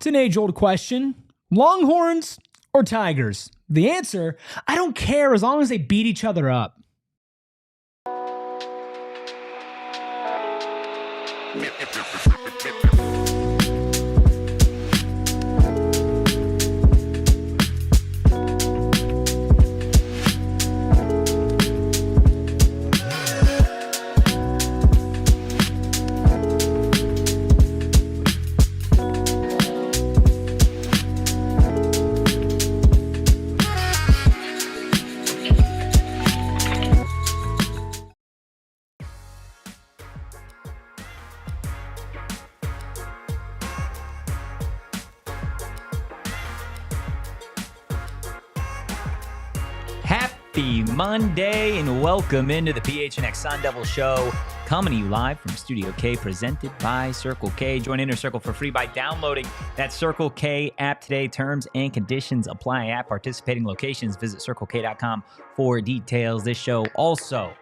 It's an age-old question. Longhorns or Tigers? The answer, I don't care as long as they beat each other up. Happy Monday and welcome into the PHNX Sun Devils show, coming to you live from Studio K, presented by Circle K. Join Inner Circle for free by downloading that Circle K app today. Terms and conditions apply at participating locations. Visit CircleK.com for details. This show also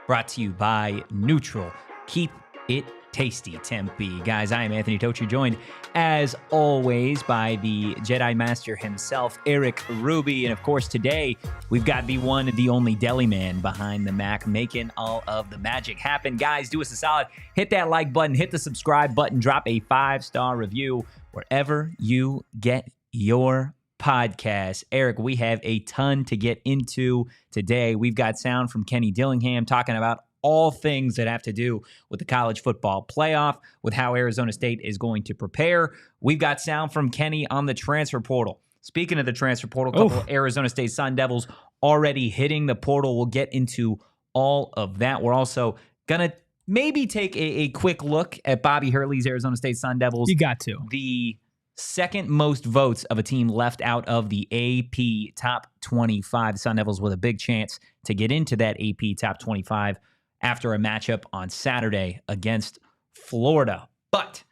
brought to you by Neutral. Keep it tasty, Tempe. Guys, I am Anthony Totri, joined as always by the Jedi Master himself, Erik Ruby. And of course, today we've got the one and the only deli man behind the Mac, making all of the magic happen. Guys, do us a solid. Hit that like button, hit the subscribe button, drop a 5-star review wherever you get your podcast. Erik, we have a ton to get into today. We've got sound from Kenny Dillingham talking about all things that have to do with the college football playoff, with how Arizona State is going to prepare. We've got sound from Kenny on the transfer portal. Speaking of the transfer portal, a couple of Arizona State Sun Devils already hitting the portal. We'll get into all of that. We're also going to maybe take a quick look at Bobby Hurley's Arizona State Sun Devils. You got to. The second most votes of a team left out of the AP Top 25. The Sun Devils with a big chance to get into that AP Top 25 after a matchup on Saturday against Florida. But,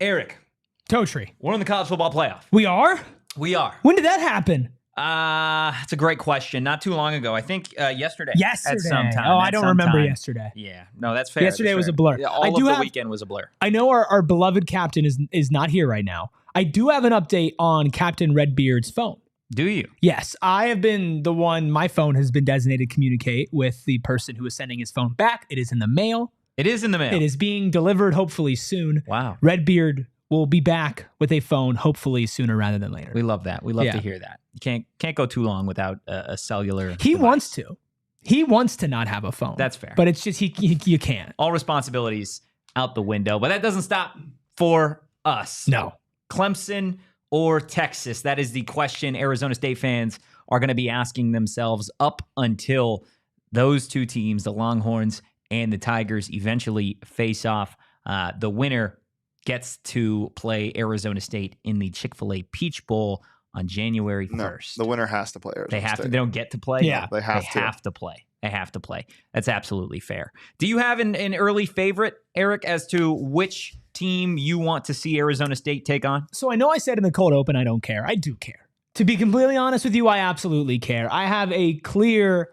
Erik. Totri. We're in the college football playoff. We are? We are. When did that happen? That's a great question. Not too long ago. I think yesterday. Yesterday. At some time. Oh, I don't remember yesterday. Yeah. No, that's fair. Yesterday was a blur. Yeah, all of the weekend was a blur. I know our beloved captain is not here right now. I do have an update on Captain Redbeard's phone. Do you? Yes, I have been the one, my phone has been designated to communicate with the person who is sending his phone back. It is in the mail. It is in the mail. It is being delivered hopefully soon. Wow. Redbeard will be back with a phone hopefully sooner rather than later. We love that. We love to hear that. You can't go too long without a cellular He device. wants to. He wants to not have a phone. That's fair. But it's just you can't. All responsibilities out the window. But that doesn't stop for us. No. Clemson or Texas? That is the question Arizona State fans are going to be asking themselves up until those two teams, the Longhorns and the Tigers, eventually face off. The winner gets to play Arizona State in the Chick-fil-A Peach Bowl on January 1st. No, the winner has to play Arizona They have State. to. They don't get to play? Yeah. They have to play. They have to play. That's absolutely fair. Do you have an early favorite, Erik, as to which team you want to see Arizona State take on? So I know I said in the cold open I don't care. I do care. To be completely honest with you, I absolutely care. I have a clear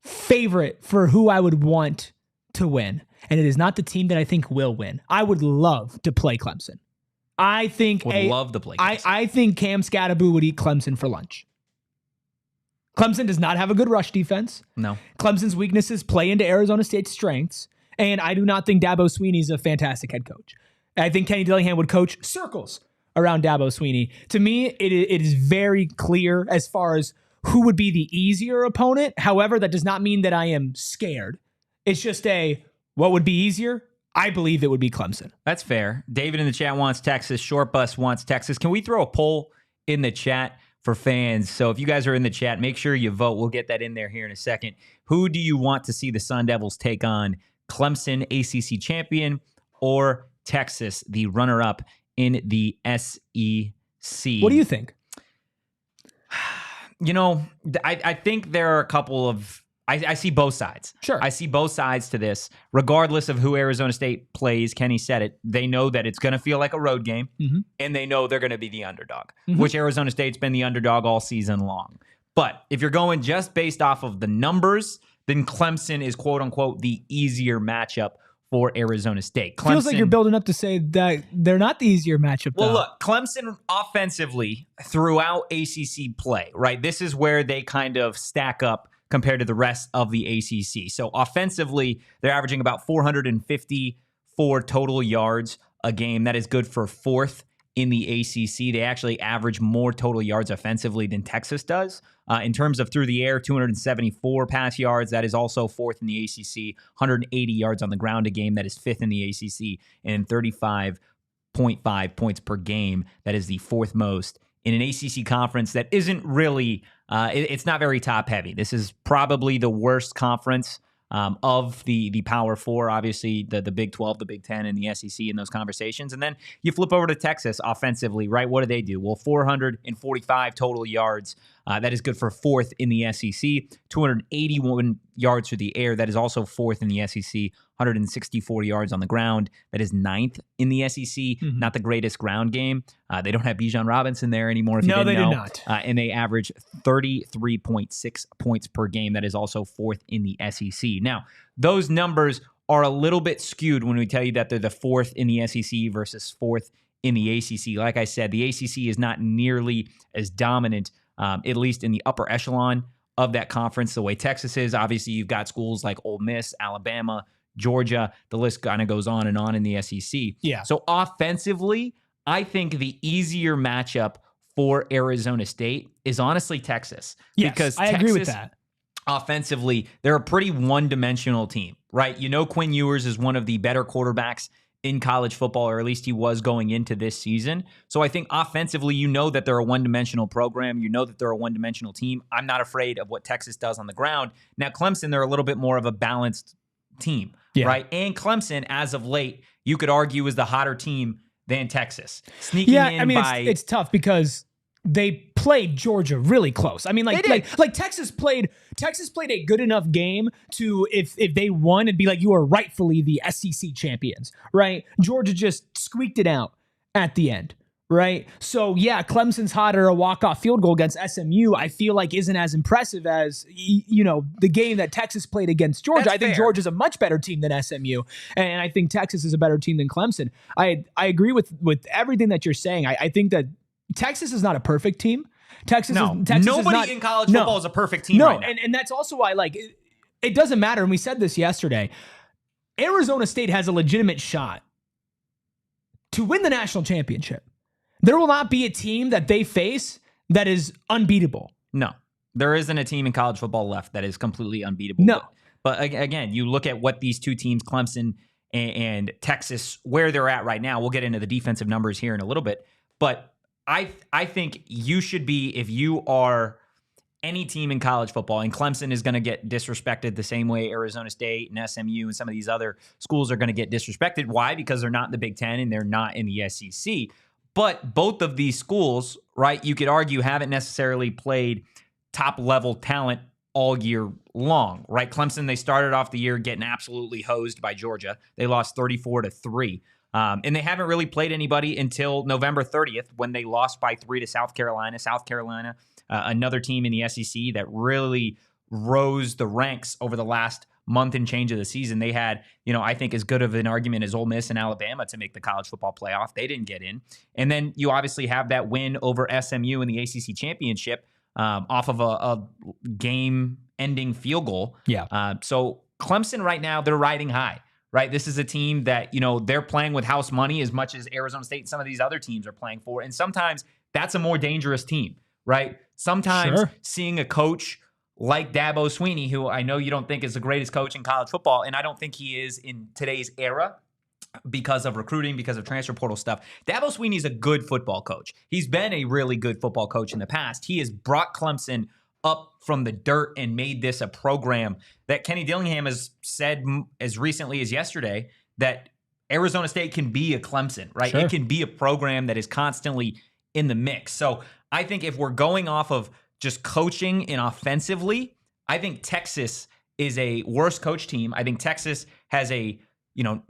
favorite for who I would want to win. And it is not the team that I think will win. I would love to play Clemson. I think love to play Clemson. I think Cam Skattebo would eat Clemson for lunch. Clemson does not have a good rush defense. No. Clemson's weaknesses play into Arizona State's strengths. And I do not think Dabo Swinney is a fantastic head coach. I think Kenny Dillingham would coach circles around Dabo Swinney. To me, it is very clear as far as who would be the easier opponent. However, that does not mean that I am scared. It's just what would be easier? I believe it would be Clemson. That's fair. David in the chat wants Texas. Short Bus wants Texas. Can we throw a poll in the chat for fans? So if you guys are in the chat, make sure you vote. We'll get that in there here in a second. Who do you want to see the Sun Devils take on? Clemson, ACC champion, or Texas, the runner-up in the SEC? What do you think? You know, I think there are a couple of... I see both sides. Sure. I see both sides to this. Regardless of who Arizona State plays, Kenny said it, they know that it's going to feel like a road game, and they know they're going to be the underdog, which Arizona State's been the underdog all season long. But if you're going just based off of the numbers, then Clemson is quote-unquote the easier matchup for Arizona State. Clemson, feels like you're building up to say that they're not the easier matchup. Well, though. look, Clemson offensively throughout ACC play, right? This is where they kind of stack up compared to the rest of the ACC. So offensively, they're averaging about 454 total yards a game. That is good for fourth in the ACC. They actually average more total yards offensively than Texas does. In terms of through the air, 274 pass yards. That is also fourth in the ACC. 180 yards on the ground a game. That is fifth in the ACC. And 35.5 points per game. That is the fourth most in an ACC conference that isn't really, it's not very top heavy. This is probably the worst conference of the Power Four, obviously the Big 12, the Big 10, and the SEC in those conversations. And then you flip over to Texas offensively, right? What do? Well, 445 total yards. That is good for fourth in the SEC. 281 yards through the air. That is also fourth in the SEC. 164 yards on the ground. That is ninth in the SEC. Mm-hmm. Not the greatest ground game. They don't have Bijan Robinson there anymore. If you didn't know. Do not. And they average 33.6 points per game. That is also fourth in the SEC. Now, those numbers are a little bit skewed when we tell you that they're the fourth in the SEC versus fourth in the ACC. Like I said, the ACC is not nearly as dominant, at least in the upper echelon of that conference, the way Texas is. Obviously, you've got schools like Ole Miss, Alabama, Georgia. The list kind of goes on in the SEC. Yeah. So offensively, I think the easier matchup for Arizona State is honestly Texas. Yes, because I agree with that. Offensively, they're a pretty one-dimensional team, right? You know, Quinn Ewers is one of the better quarterbacks in college football, or at least he was going into this season. So I think offensively, you know that they're a one-dimensional program. You know that they're a one-dimensional team. I'm not afraid of what Texas does on the ground. Now, Clemson, they're a little bit more of a balanced team, right? And Clemson, as of late, you could argue is the hotter team than Texas. Sneaking in by... it's tough because they played Georgia really close. I mean, like Texas played a good enough game to, if they won, it'd be like you are rightfully the SEC champions, right? Georgia just squeaked it out at the end, right? So yeah, Clemson's hotter. A walk-off field goal against SMU, I feel like isn't as impressive as, you know, the game that Texas played against Georgia. That's I think fair. Georgia's a much better team than SMU, and I think Texas is a better team than Clemson. I agree with everything that you're saying. I think that Texas is not a perfect team. Texas nobody is not, in college football is a perfect team right now. And that's also why, like, it doesn't matter. And we said this yesterday. Arizona State has a legitimate shot to win the national championship. There will not be a team that they face that is unbeatable. No, there isn't a team in college football left that is completely unbeatable. No. But again, you look at what these two teams, Clemson and Texas, where they're at right now. We'll get into the defensive numbers here in a little bit. But I think you should be, if you are any team in college football, and Clemson is going to get disrespected the same way Arizona State and SMU and some of these other schools are going to get disrespected. Why? Because they're not in the Big Ten and they're not in the SEC. But both of these schools, right, you could argue haven't necessarily played top-level talent all year long, right? Clemson, they started off the year getting absolutely hosed by Georgia. They lost 34-3. And they haven't really played anybody until November 30th when they lost by 3 to South Carolina. South Carolina, another team in the SEC that really rose the ranks over the last month and change of the season. They had, you know, I think as good of an argument as Ole Miss and Alabama to make the college football playoff. They didn't get in. And then you obviously have that win over SMU in the ACC championship off of a game-ending field goal. Yeah. So Clemson right now, they're riding high. Right, this is a team that, you know, they're playing with house money as much as Arizona State and some of these other teams are playing for. And sometimes that's a more dangerous team, right? Sometimes seeing a coach like Dabo Swinney, who I know you don't think is the greatest coach in college football, and I don't think he is in today's era because of recruiting, because of transfer portal stuff. Dabo Swinney is a good football coach. He's been a really good football coach in the past. He has brought Clemson up from the dirt and made this a program that Kenny Dillingham has said as recently as yesterday that Arizona State can be a Clemson, right? Sure. It can be a program that is constantly in the mix. So I think if we're going off of just coaching and offensively, I think Texas is a worse coach team. I think Texas has a, you know,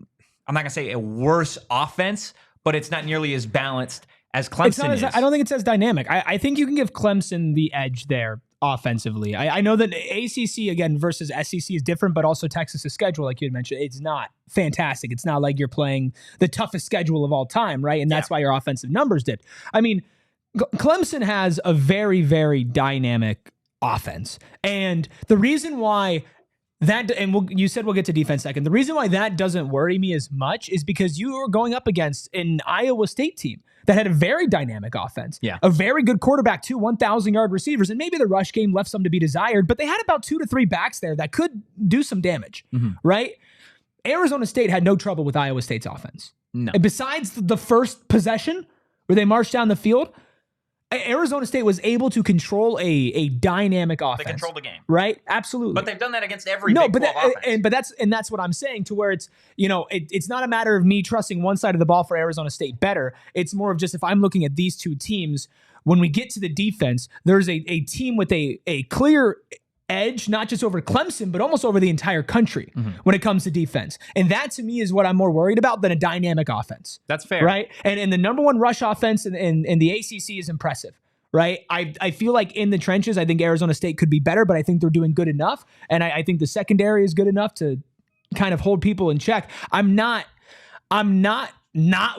I'm not going to say a worse offense, but it's not nearly as balanced as Clemson is. I don't think it's as dynamic. I think you can give Clemson the edge there offensively. I know that ACC, again, versus SEC is different, but also Texas's schedule, like you had mentioned, it's not fantastic. It's not like you're playing the toughest schedule of all time, right? And that's why your offensive numbers did. I mean, Clemson has a very, very dynamic offense. And the reason why that, and you said we'll get to defense second, the reason why that doesn't worry me as much is because you are going up against an Iowa State team that had a very dynamic offense, a very good quarterback, 2 1,000-yard receivers, and maybe the rush game left some to be desired, but they had about 2 to 3 backs there that could do some damage, right? Arizona State had no trouble with Iowa State's offense. No. And besides the first possession where they marched down the field, Arizona State was able to control a dynamic offense. They controlled the game, right? Absolutely. But they've done that against every Big 12 offense. That's what I'm saying. To where it's it's not a matter of me trusting one side of the ball for Arizona State better. It's more of just if I'm looking at these two teams, when we get to the defense, there's a team with a clear edge, not just over Clemson, but almost over the entire country when it comes to defense. And that to me is what I'm more worried about than a dynamic offense. That's fair. Right? And the number one rush offense in the ACC is impressive. Right? I feel like in the trenches, I think Arizona State could be better, but I think they're doing good enough. And I think the secondary is good enough to kind of hold people in check. I'm not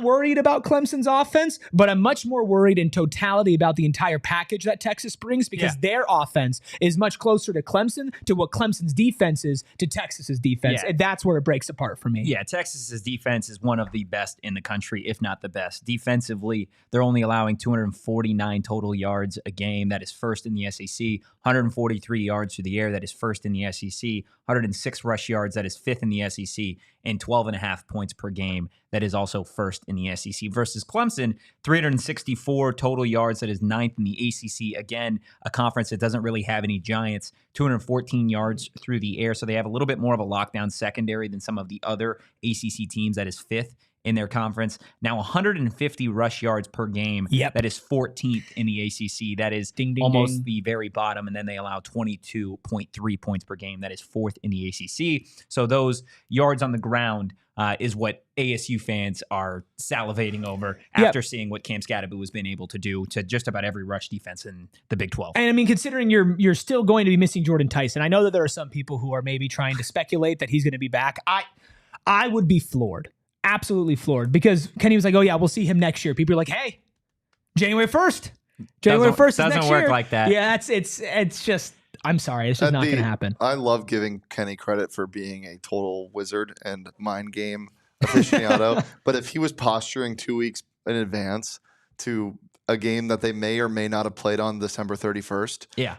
worried about Clemson's offense, but I'm much more worried in totality about the entire package that Texas brings because their offense is much closer to Clemson to what Clemson's defense is to Texas's defense. And that's where it breaks apart for me. Yeah, Texas's defense is one of the best in the country, if not the best. Defensively, they're only allowing 249 total yards a game. That is first in the SEC. 143 yards through the air. That is first in the SEC. 106 rush yards. That is fifth in the SEC. And 12.5 points per game. That is also first in the SEC. Versus Clemson, 364 total yards. That is ninth in the ACC. Again, a conference that doesn't really have any giants. 214 yards through the air. So they have a little bit more of a lockdown secondary than some of the other ACC teams. That is fifth in their conference. Now 150 rush yards per game. That is 14th in the ACC. That is almost the very bottom. And then they allow 22.3 points per game. That is fourth in the ACC. So those yards on the ground is what ASU fans are salivating over after seeing what Cam Skattebo has been able to do to just about every rush defense in the Big 12. And I mean, considering you're still going to be missing Jordan Tyson, I know that there are some people who are maybe trying to speculate that he's going to be back. I would be floored. Absolutely floored because Kenny was like, oh yeah, we'll see him next year. People are like, hey, January 1st. January 1st is next year. Doesn't work like that. Yeah, it's just, I'm sorry. It's just not going to happen. I love giving Kenny credit for being a total wizard and mind game aficionado. But if he was posturing 2 weeks in advance to a game that they may or may not have played on December 31st. Yeah.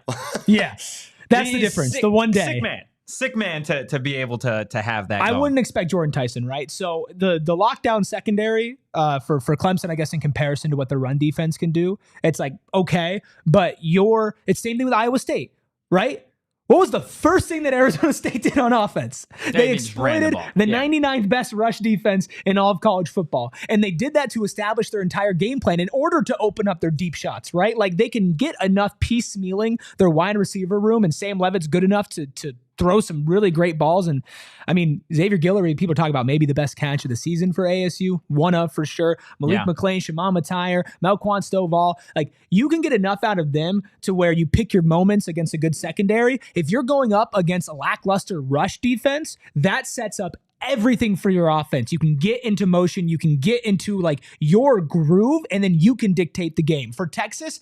That's the difference. The one day. Sick man to be able to have that. I wouldn't expect Jordan Tyson, right? So the lockdown secondary for Clemson, I guess, in comparison to what the run defense can do, it's like, okay, but it's same thing with Iowa State, right? What was the first thing that Arizona State did on offense? They exploited the 99th best rush defense in all of college football. And they did that to establish their entire game plan in order to open up their deep shots, right? Like they can get enough piecemealing their wide receiver room, and Sam Levitt's good enough to throw some really great balls. And I mean, Xavier Guillory, people talk about maybe the best catch of the season for ASU. One of, for sure. Malik McClain, Shimon Matire, Melquan Stovall. Like, you can get enough out of them to where you pick your moments against a good secondary. If you're going up against a lackluster rush defense, that sets up everything for your offense. You can get into motion. You can get into like your groove, and then you can dictate the game. For Texas,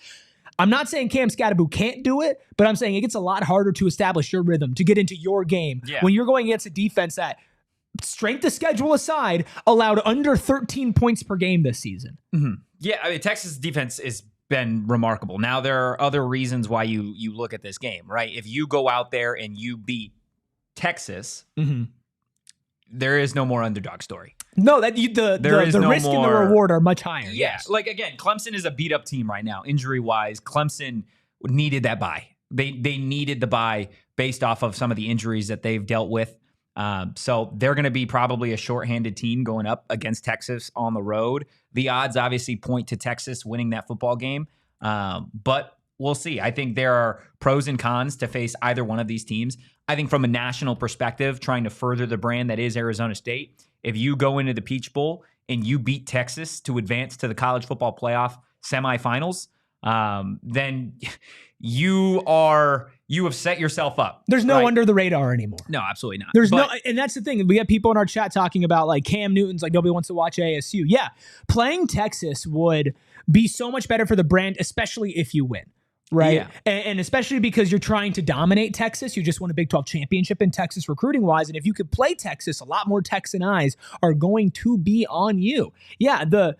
I'm not saying Cam Skattebo can't do it, but I'm saying it gets a lot harder to establish your rhythm, to get into your game when you're going against a defense that, strength of schedule aside, allowed under 13 points per game this season. Yeah, I mean, Texas defense has been remarkable. Now, there are other reasons why you look at this game, right? If you go out there and you beat Texas, there is no more underdog story. No, the risk and the reward are much higher. Yeah, yes. Like again, Clemson is a beat up team right now, injury wise. Clemson needed that bye. They needed the bye based off of some of the injuries that they've dealt with. So they're going to be probably a shorthanded team going up against Texas on the road. The odds obviously point to Texas winning that football game, but we'll see. I think there are pros and cons to face either one of these teams. I think from a national perspective, trying to further the brand that is Arizona State, if you go into the Peach Bowl and you beat Texas to advance to the college football playoff semifinals, then you have set yourself up. There's no right? under the radar anymore. No, absolutely not. And that's the thing. We have people in our chat talking about like Cam Newton's like nobody wants to watch ASU. Yeah, playing Texas would be so much better for the brand, especially if you win. Right. Yeah. And especially because you're trying to dominate Texas. You just won a Big 12 championship in Texas recruiting wise. And if you could play Texas, a lot more Texan eyes are going to be on you. Yeah. The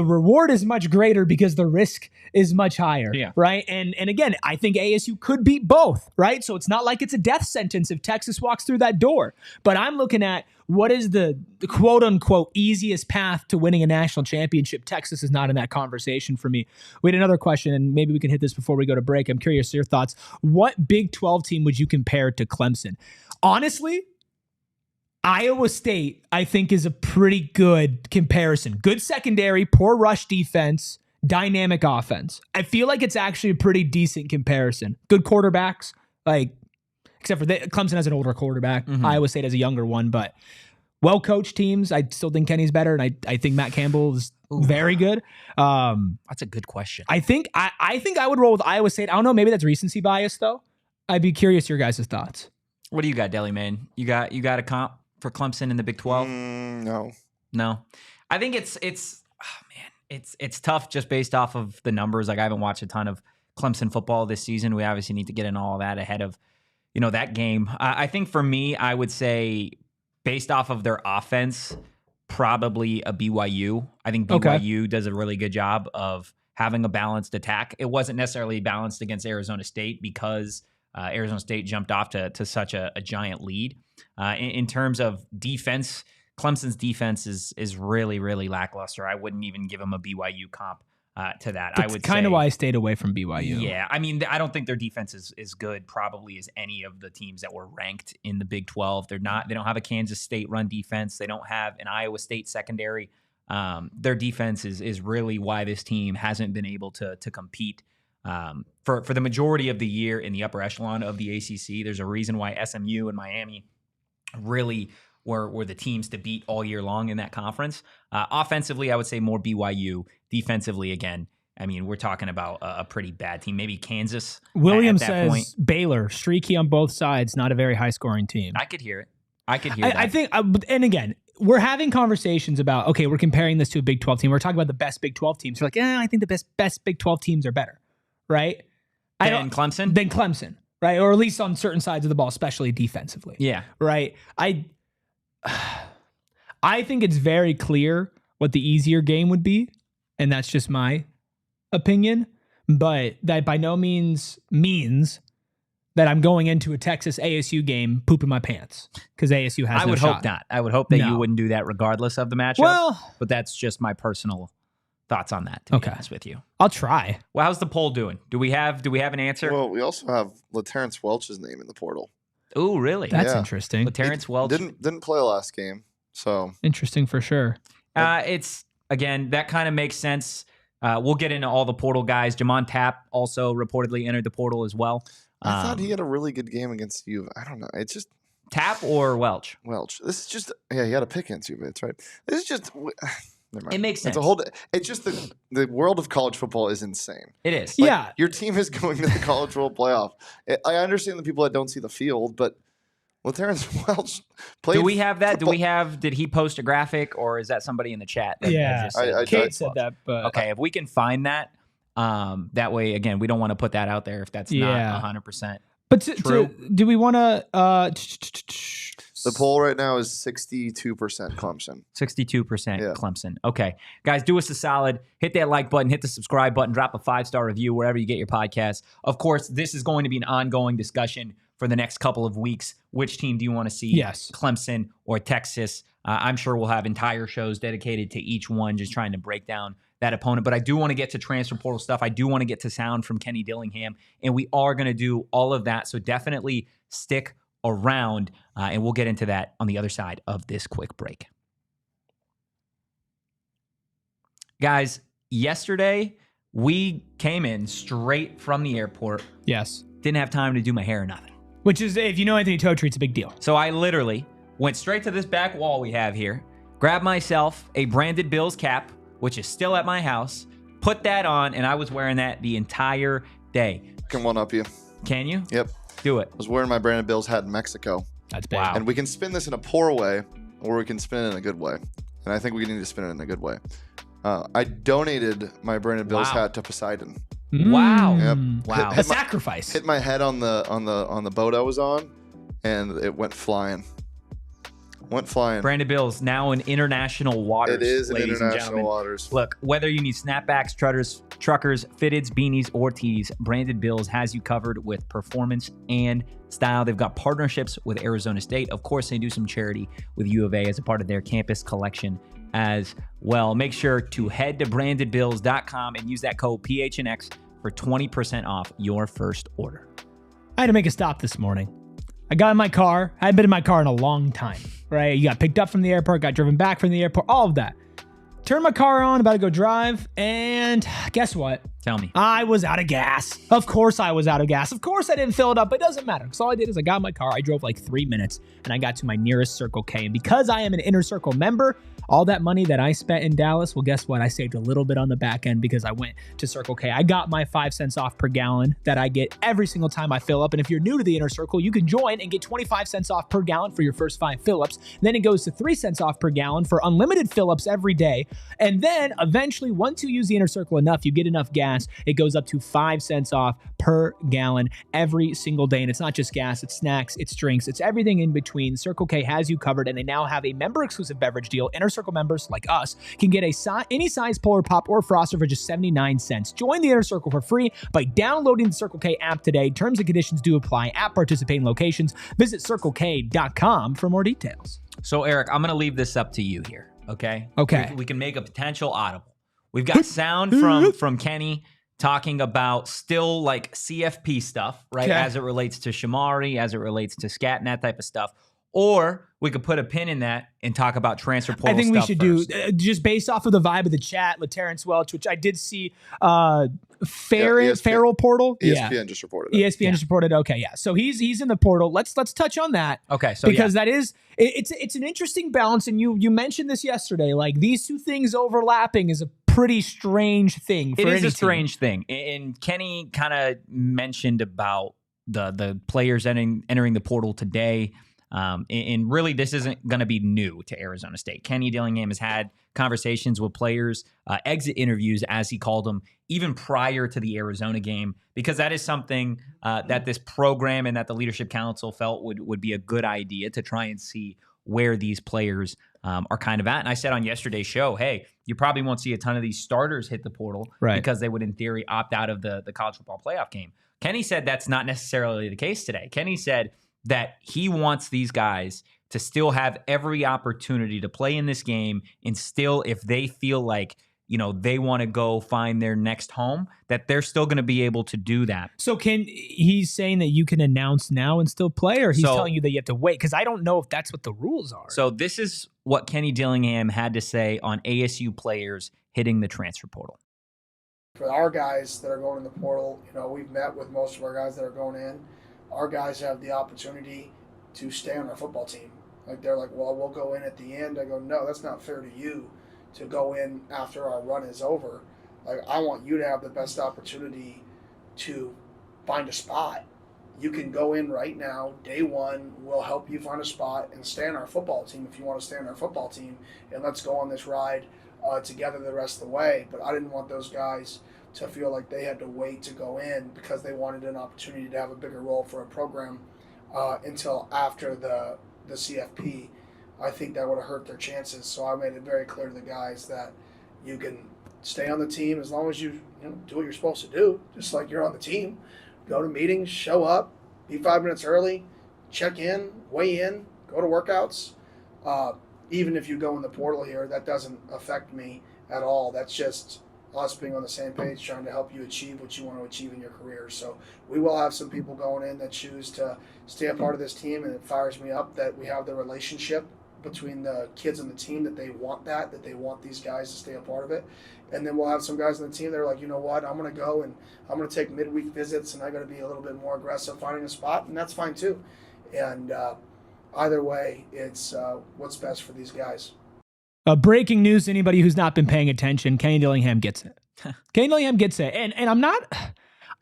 reward is much greater because the risk is much higher. Yeah. Right. And again, I think ASU could beat both. Right. So it's not like it's a death sentence if Texas walks through that door. But I'm looking at what is the quote unquote easiest path to winning a national championship. Texas is not in that conversation for me. We had another question, and maybe we can hit this before we go to break. I'm curious your thoughts. What Big 12 team would you compare to Clemson? Honestly, Iowa State, I think, is a pretty good comparison. Good secondary, poor rush defense, dynamic offense. I feel like it's actually a pretty decent comparison. Good quarterbacks, like, except for Clemson has an older quarterback. Mm-hmm. Iowa State has a younger one, but well-coached teams. I still think Kenny's better, and I think Matt Campbell is very good. That's a good question. I think I would roll with Iowa State. I don't know. Maybe that's recency bias, though. I'd be curious your guys' thoughts. What do you got, Deli Man? You got a comp for Clemson in the Big 12? No. I think it's tough just based off of the numbers. Like I haven't watched a ton of Clemson football this season. We obviously need to get in all that ahead of that game. I think for me, I would say based off of their offense, probably a BYU. I think BYU does a really good job of having a balanced attack. It wasn't necessarily balanced against Arizona State because Arizona State jumped off to such a giant lead. In terms of defense, Clemson's defense is really, really lackluster. I wouldn't even give them a BYU comp to that. That's kind of why I stayed away from BYU. Yeah, I mean, I don't think their defense is good probably as any of the teams that were ranked in the Big 12. They don't have a Kansas State run defense. They don't have an Iowa State secondary. Their defense is really why this team hasn't been able to compete for the majority of the year in the upper echelon of the ACC. There's a reason why SMU and Miami really were the teams to beat all year long in that conference. Offensively, I would say more BYU. Defensively, again, I mean, we're talking about a pretty bad team. Maybe Kansas. Williams at that says point. Baylor, streaky on both sides, not a very high-scoring team. I could hear it. That. I think, and again, we're having conversations about, okay, we're comparing this to a Big 12 team. We're talking about the best Big 12 teams. We're like, I think the best Big 12 teams are better, right? Than Clemson? Than Clemson, right? Or at least on certain sides of the ball, especially defensively. Yeah. Right? I think it's very clear what the easier game would be, and that's just my opinion, but that by no means that I'm going into a Texas ASU game pooping my pants because ASU has I would shot. hope not. I would hope that you wouldn't do that regardless of the matchup. Well, but that's just my personal thoughts on that, to be honest with you. I'll try. Well, how's the poll doing? Do we have an answer? Well, we also have LaTerrence Welch's name in the portal. Oh, really? That's interesting. LaTerrence Welch didn't play last game, so interesting for sure. It's again that kind of makes sense. We'll get into all the portal guys. Jamon Tapp also reportedly entered the portal as well. I thought he had a really good game against Juve. I don't know. It's just Tapp or Welch. This is just he had a pick against Juve. That's right. This is just. Never mind. It makes sense. It's just the world of college football is insane. It is. Yeah. Your team is going to the college football playoff. I understand the people that don't see the field, but LaTerrence Welch played. Do we have that? Football. Did he post a graphic or is that somebody in the chat? Kate said that, but okay. If we can find that, that way, again, we don't want to put that out there if that's not 100%. But do we want to? The poll right now is 62% Clemson. 62% Clemson. Okay. Guys, do us a solid. Hit that like button. Hit the subscribe button. Drop a 5-star review wherever you get your podcast. Of course, this is going to be an ongoing discussion for the next couple of weeks. Which team do you want to see? Yes. Clemson or Texas? I'm sure we'll have entire shows dedicated to each one, just trying to break down that opponent. But I do want to get to transfer portal stuff. I do want to get to sound from Kenny Dillingham. And we are going to do all of that. So definitely stick around, and we'll get into that on the other side of this quick break. Guys, yesterday we came in straight from the airport. Yes. Didn't have time to do my hair or nothing. Which is, if you know Anthony Totri, it's a big deal. So I literally went straight to this back wall we have here, grabbed myself a branded Bills cap, which is still at my house, put that on, and I was wearing that the entire day. Can one up you. Can you? Yep. Do it. I was wearing my Brandon Bills hat in Mexico. That's bad. Wow. And we can spin this in a poor way, or we can spin it in a good way. And I think we need to spin it in a good way. I donated my Brandon Bills hat to Poseidon. Wow. Yep. Wow. A sacrifice. Hit my head on the boat I was on, and it went flying. Brandon Bills, now in international waters. It is in ladies and international gentlemen. waters. Look, whether you need snapbacks, truckers, fitteds, beanies, or tees, Brandon Bills has you covered with performance and style. They've got partnerships with Arizona State. Of course, they do some charity with U of A as a part of their campus collection as well. Make sure to head to brandedbills.com and use that code PHNX for 20% off your first order. I had to make a stop this morning. I got in my car. I hadn't been in my car in a long time, right? You got picked up from the airport, got driven back from the airport, all of that. Turned my car on, about to go drive, and guess what? Tell me. I was out of gas. Of course I was out of gas. Of course I didn't fill it up, but it doesn't matter. Because all I did is I got in my car, I drove like 3 minutes, and I got to my nearest Circle K. And because I am an Inner Circle member, all that money that I spent in Dallas, well, guess what? I saved a little bit on the back end because I went to Circle K. I got my 5 cents off per gallon that I get every single time I fill up. And if you're new to the Inner Circle, you can join and get 25 cents off per gallon for your first 5 fill-ups. Then it goes to 3 cents off per gallon for unlimited fill-ups every day. And then eventually, once you use the Inner Circle enough, you get enough gas, it goes up to 5 cents off per gallon every single day. And it's not just gas, it's snacks, it's drinks, it's everything in between. Circle K has you covered, and they now have a member-exclusive beverage deal. Inner Circle members like us can get any size Polar Pop or Froster for just 79 cents. Join the Inner Circle for free by downloading the Circle K app today. Terms and conditions do apply at participating locations. Visit CircleK.com for more details. So, Erik, I'm going to leave this up to you here, okay? Okay. We can make a potential audible. We've got sound from Kenny talking about still like CFP stuff, right? Okay. As it relates to Shamari, as it relates to Scat and that type of stuff. Or we could put a pin in that and talk about transfer portal I think we stuff should first. do, just based off of the vibe of the chat, LaTerrence Welch, which I did see, ESPN. Farrell portal. ESPN just reported it. ESPN just reported. Okay, yeah. So he's in the portal. Let's touch on that. Okay, so because that is it's an interesting balance, and you mentioned this yesterday. Like these two things overlapping is a pretty strange thing. It is a strange thing, and Kenny kind of mentioned about the players entering the portal today. And really, this isn't going to be new to Arizona State. Kenny Dillingham has had conversations with players, exit interviews, as he called them, even prior to the Arizona game, because that is something that this program and that the Leadership Council felt would be a good idea to try and see where these players are kind of at. And I said on yesterday's show, hey, you probably won't see a ton of these starters hit the portal because they would, in theory, opt out of the college football playoff game. Kenny said that's not necessarily the case today. Kenny said that he wants these guys to still have every opportunity to play in this game, and still, if they feel like, you know, they want to go find their next home, that they're still going to be able to do that. So he's saying that you can announce now and still play, or he's telling you that you have to wait? Because I don't know if that's what the rules are. So this is what Kenny Dillingham had to say on ASU players hitting the transfer portal. For our guys that are going in the portal, you know, we've met with most of our guys that are going in. Our guys have the opportunity to stay on our football team. Like, they're like, well, we'll go in at the end. I go, no, that's not fair to you to go in after our run is over. Like, I want you to have the best opportunity to find a spot. You can go in right now, day one, we'll help you find a spot and stay on our football team if you want to stay on our football team, and let's go on this ride together the rest of the way. But I didn't want those guys to feel like they had to wait to go in because they wanted an opportunity to have a bigger role for a program until after the CFP. I think that would have hurt their chances. So I made it very clear to the guys that you can stay on the team as long as you do what you're supposed to do, just like you're on the team. Go to meetings, show up, be 5 minutes early, check in, weigh in, go to workouts. Even if you go in the portal here, that doesn't affect me at all. That's just us being on the same page, trying to help you achieve what you want to achieve in your career. So we will have some people going in that choose to stay a part of this team, and it fires me up that we have the relationship between the kids and the team, that they want that they want these guys to stay a part of it. And then we'll have some guys on the team that are like, you know what, I'm going to go and I'm going to take midweek visits, and I got to be a little bit more aggressive finding a spot, and that's fine too. And either way, it's what's best for these guys. Breaking news to anybody who's not been paying attention, Kenny Dillingham gets it. Kenny Dillingham gets it. And I'm not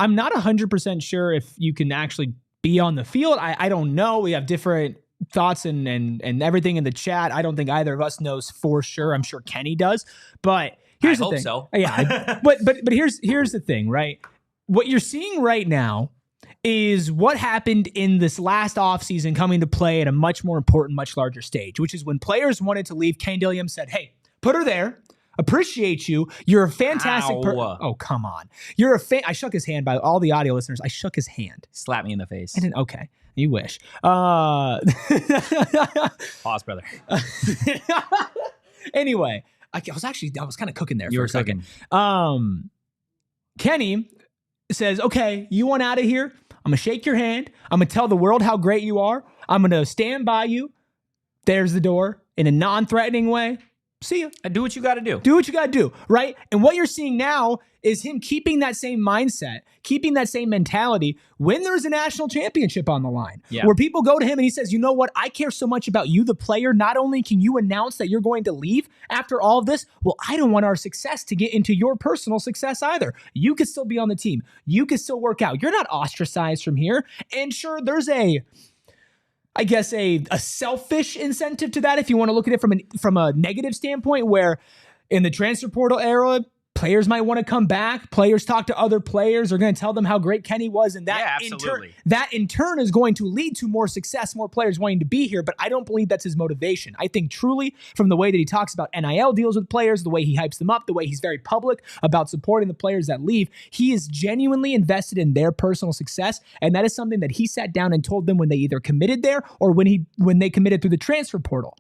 100% sure if you can actually be on the field. I don't know. We have different thoughts and everything in the chat. I don't think either of us knows for sure. I'm sure Kenny does. But here's the thing. I hope so. Yeah. But here's the thing, right? What you're seeing right now is what happened in this last offseason coming to play at a much more important, much larger stage, which is when players wanted to leave, Kenny Dillingham said, hey, put her there. Appreciate you. You're a fantastic person. Oh, come on. You're a fan. I shook his hand by all the audio listeners. I shook his hand. Slap me in the face. I didn't. Okay. You wish. Pause, brother. Anyway, I was kind of cooking there. You for were a second. cooking. Kenny says, okay, you want out of here? I'm going to shake your hand. I'm going to tell the world how great you are. I'm going to stand by you. There's the door in a non-threatening way. See ya. Do what you got to do. Do what you got to do, right? And what you're seeing now is him keeping that same mindset, keeping that same mentality when there's a national championship on the line, where people go to him and he says, you know what? I care so much about you, the player. Not only can you announce that you're going to leave after all of this, well, I don't want our success to get into your personal success either. You could still be on the team. You could still work out. You're not ostracized from here. And sure, there's a selfish incentive to that if you want to look at it from a negative standpoint, where in the transfer portal era, players might want to come back. Players talk to other players. Are going to tell them how great Kenny was. And that, in turn is going to lead to more success, more players wanting to be here. But I don't believe that's his motivation. I think truly from the way that he talks about NIL deals with players, the way he hypes them up, the way he's very public about supporting the players that leave, he is genuinely invested in their personal success. And that is something that he sat down and told them when they either committed there or when they committed through the transfer portal.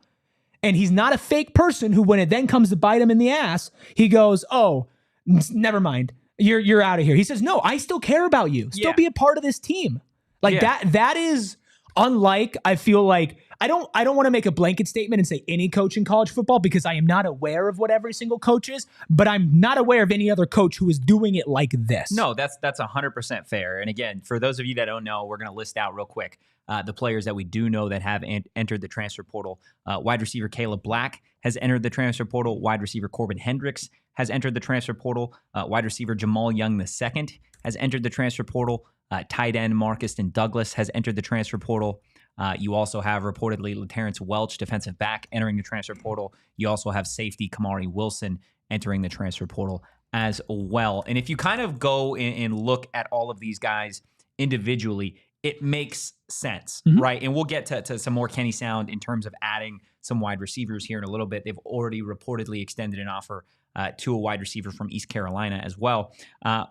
And he's not a fake person who, when it then comes to bite him in the ass, he goes, oh, never mind. You're out of here. He says, no, I still care about you. Still be a part of this team. That is unlike, I feel like, I don't want to make a blanket statement and say any coach in college football, because I am not aware of what every single coach is, but I'm not aware of any other coach who is doing it like this. No, that's 100% fair. And again, for those of you that don't know, we're going to list out real quick the players that we do know that have entered the transfer portal. Wide receiver Caleb Black has entered the transfer portal. Wide receiver Corbin Hendricks has entered the transfer portal. Wide receiver Jamal Young II has entered the transfer portal. Tight end Marcuston Douglas has entered the transfer portal. You also have reportedly LaTerrence Welch, defensive back, entering the transfer portal. You also have safety Kamari Wilson entering the transfer portal as well. And if you kind of go and look at all of these guys individually, it makes sense, right? And we'll get to some more Kenny sound in terms of adding some wide receivers here in a little bit. They've already reportedly extended an offer to a wide receiver from East Carolina as well.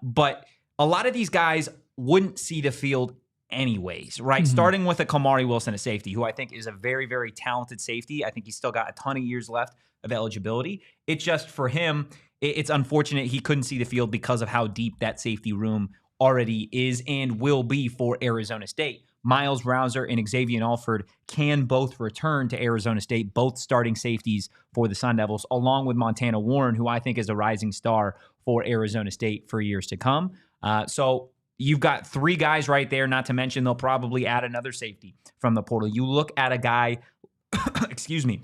But a lot of these guys wouldn't see the field anyways, right? Starting with a Kamari Wilson, a safety, who I think is a very, very talented safety. I think he's still got a ton of years left of eligibility. It's just for him, it's unfortunate he couldn't see the field because of how deep that safety room already is and will be for Arizona State. Miles Rouser and Xavier Alford can both return to Arizona State, both starting safeties for the Sun Devils, along with Montana Warren, who I think is a rising star for Arizona State for years to come. So you've got three guys right there, not to mention they'll probably add another safety from the portal. You look at a guy, excuse me,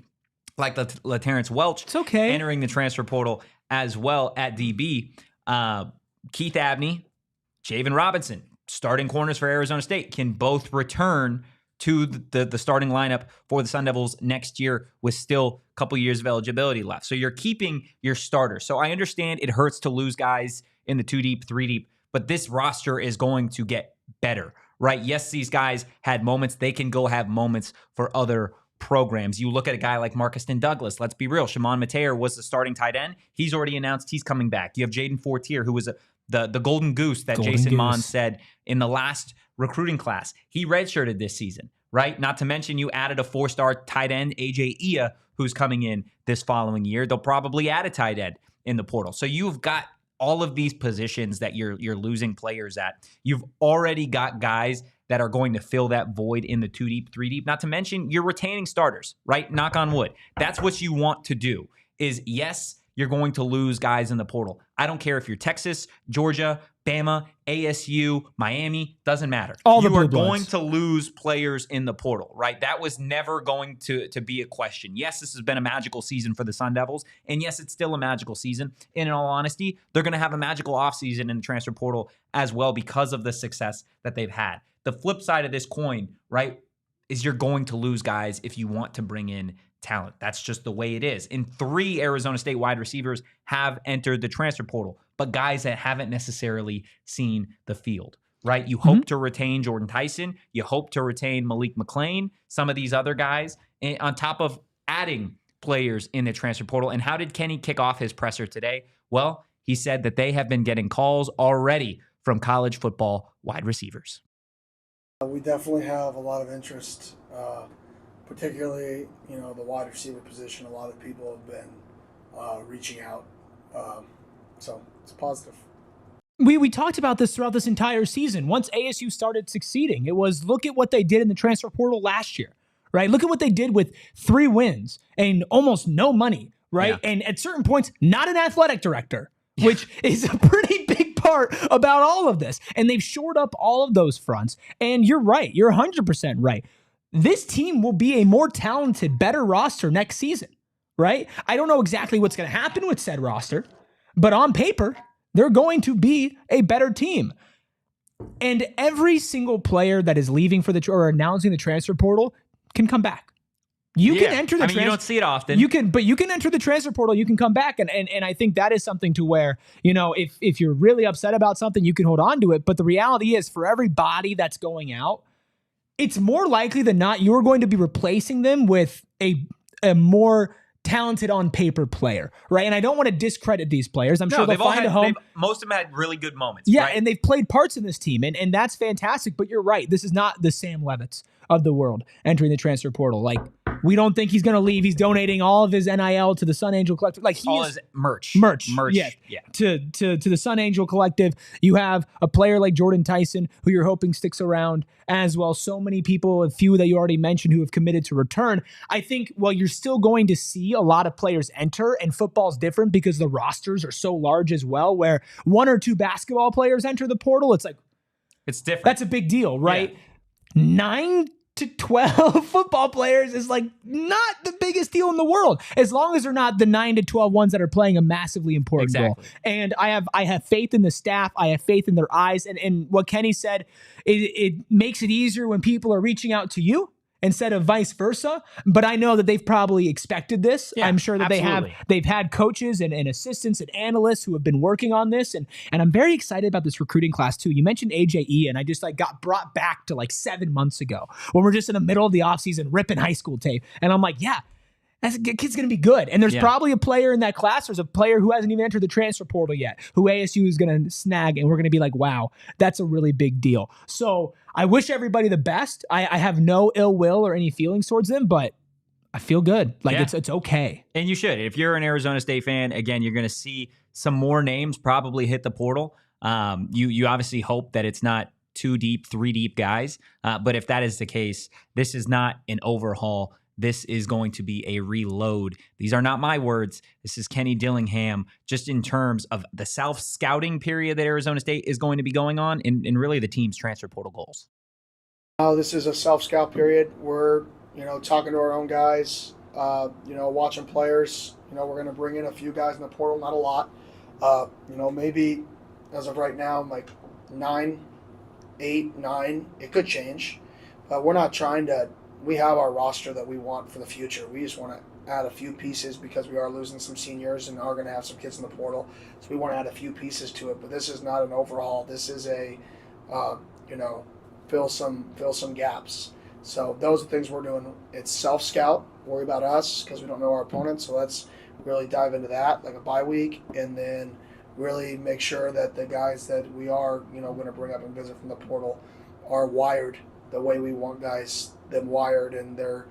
like LaTerrence Welch entering the transfer portal as well at DB. Keith Abney, Javen Robinson, starting corners for Arizona State, can both return to the starting lineup for the Sun Devils next year with still a couple years of eligibility left. So you're keeping your starters. So I understand it hurts to lose guys in the 2 deep, 3 deep, but this roster is going to get better, right? Yes, these guys had moments. They can go have moments for other programs. You look at a guy like Marcuston Douglas. Let's be real. Shimon Mateer was the starting tight end. He's already announced he's coming back. You have Jaden Fortier, who was the golden goose that Jason Mon said in the last recruiting class. He redshirted this season, right? Not to mention you added a 4-star tight end, AJ Ia, who's coming in this following year. They'll probably add a tight end in the portal. So you've got all of these positions that you're losing players at. You've already got guys that are going to fill that void in the 2 deep, 3 deep. Not to mention you're retaining starters, right? Knock on wood. That's what you want to do is, yes, you're going to lose guys in the portal. I don't care if you're Texas, Georgia, Bama, ASU, Miami, doesn't matter. All the you are blue going bloods. to lose players in the portal, right? That was never going to be a question. Yes, this has been a magical season for the Sun Devils, and yes, it's still a magical season. And in all honesty, they're going to have a magical offseason in the transfer portal as well because of the success that they've had. The flip side of this coin, right, is you're going to lose guys if you want to bring in talent. That's just the way it is. And 3 Arizona State wide receivers have entered the transfer portal, but guys that haven't necessarily seen the field, right? You hope to retain Jordan Tyson. You hope to retain Malik McClain, some of these other guys, and on top of adding players in the transfer portal. And how did Kenny kick off his presser today? Well, he said that they have been getting calls already from college football wide receivers. We definitely have a lot of interest, particularly, the wide receiver position. A lot of people have been reaching out, so it's positive. We talked about this throughout this entire season. Once ASU started succeeding, it was look at what they did in the transfer portal last year, right? Look at what they did with 3 wins and almost no money, right? Yeah. And at certain points, not an athletic director, which is a pretty big part about all of this. And they've shored up all of those fronts. And you're right. You're 100% right. This team will be a more talented, better roster next season, right? I don't know exactly what's going to happen with said roster, but on paper, they're going to be a better team. And every single player that is leaving for or announcing the transfer portal can come back. You can enter the you don't see it often. You can enter the transfer portal. You can come back, and I think that is something to where, if you're really upset about something, you can hold on to it. But the reality is, for every body that's going out, it's more likely than not you're going to be replacing them with a more talented on paper player, right? And I don't want to discredit these players. I'm sure they'll find a home. Most of them had really good moments. Yeah, right? and they've played parts in this team, and that's fantastic. But you're right. This is not the Sam Levitts of the world entering the transfer portal. Like, we don't think he's going to leave. He's donating all of his NIL to the Sun Angel Collective. Like, all his merch. Yeah. To the Sun Angel Collective. You have a player like Jordan Tyson, who you're hoping sticks around as well. So many people, a few that you already mentioned, who have committed to return. I think, you're still going to see a lot of players enter, and football's different because the rosters are so large as well, where 1 or 2 basketball players enter the portal. It's like, it's different. That's a big deal, right? Yeah. 9 to 12 football players is like not the biggest deal in the world, as long as they're not the 9 to 12 ones that are playing a massively important role. And I have faith in the staff. I have faith in their eyes. And what Kenny said, it makes it easier when people are reaching out to you instead of vice versa. But I know that they've probably expected this. Yeah, I'm sure that they've had coaches and assistants and analysts who have been working on this. And I'm very excited about this recruiting class too. You mentioned AJE, and I just got brought back to 7 months ago when we're just in the middle of the offseason ripping high school tape. And I'm like, yeah, that kid's going to be good. And there's probably a player in that class. There's a player who hasn't even entered the transfer portal yet, who ASU is going to snag. And we're going to be like, wow, that's a really big deal. So I wish everybody the best. I have no ill will or any feelings towards them, but I feel good. It's okay. And you should. If you're an Arizona State fan, again, you're going to see some more names probably hit the portal. You obviously hope that it's not 2 deep, 3 deep guys. But if that is the case, this is not an overhaul. This is going to be a reload. These are not my words. This is Kenny Dillingham, just in terms of the self-scouting period that Arizona State is going to be going on and really the team's transfer portal goals. This is a self-scout period. We're, talking to our own guys, watching players. We're going to bring in a few guys in the portal, not a lot. Maybe as of right now, 9, 8, 9. It could change. We're not trying to. We have our roster that we want for the future. We just want to add a few pieces because we are losing some seniors and are going to have some kids in the portal. So we want to add a few pieces to it. But this is not an overhaul. This is a, fill some gaps. So those are things we're doing. It's self-scout. Worry about us because we don't know our opponents. So let's really dive into that, like a bye week, and then really make sure that the guys that we are, going to bring up and visit from the portal are wired the way we want them wired, and they're,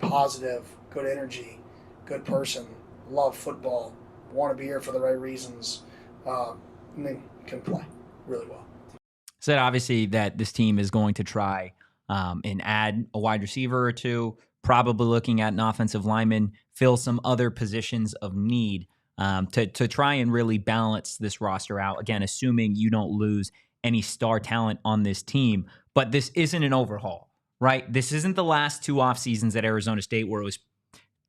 positive, good energy, good person, love football, want to be here for the right reasons, and they can play really well. Said obviously that this team is going to try and add a wide receiver or 2, probably looking at an offensive lineman, fill some other positions of need to try and really balance this roster out. Again, assuming you don't lose any star talent on this team. But this isn't an overhaul, right? This isn't the last 2 off seasons at Arizona State where it was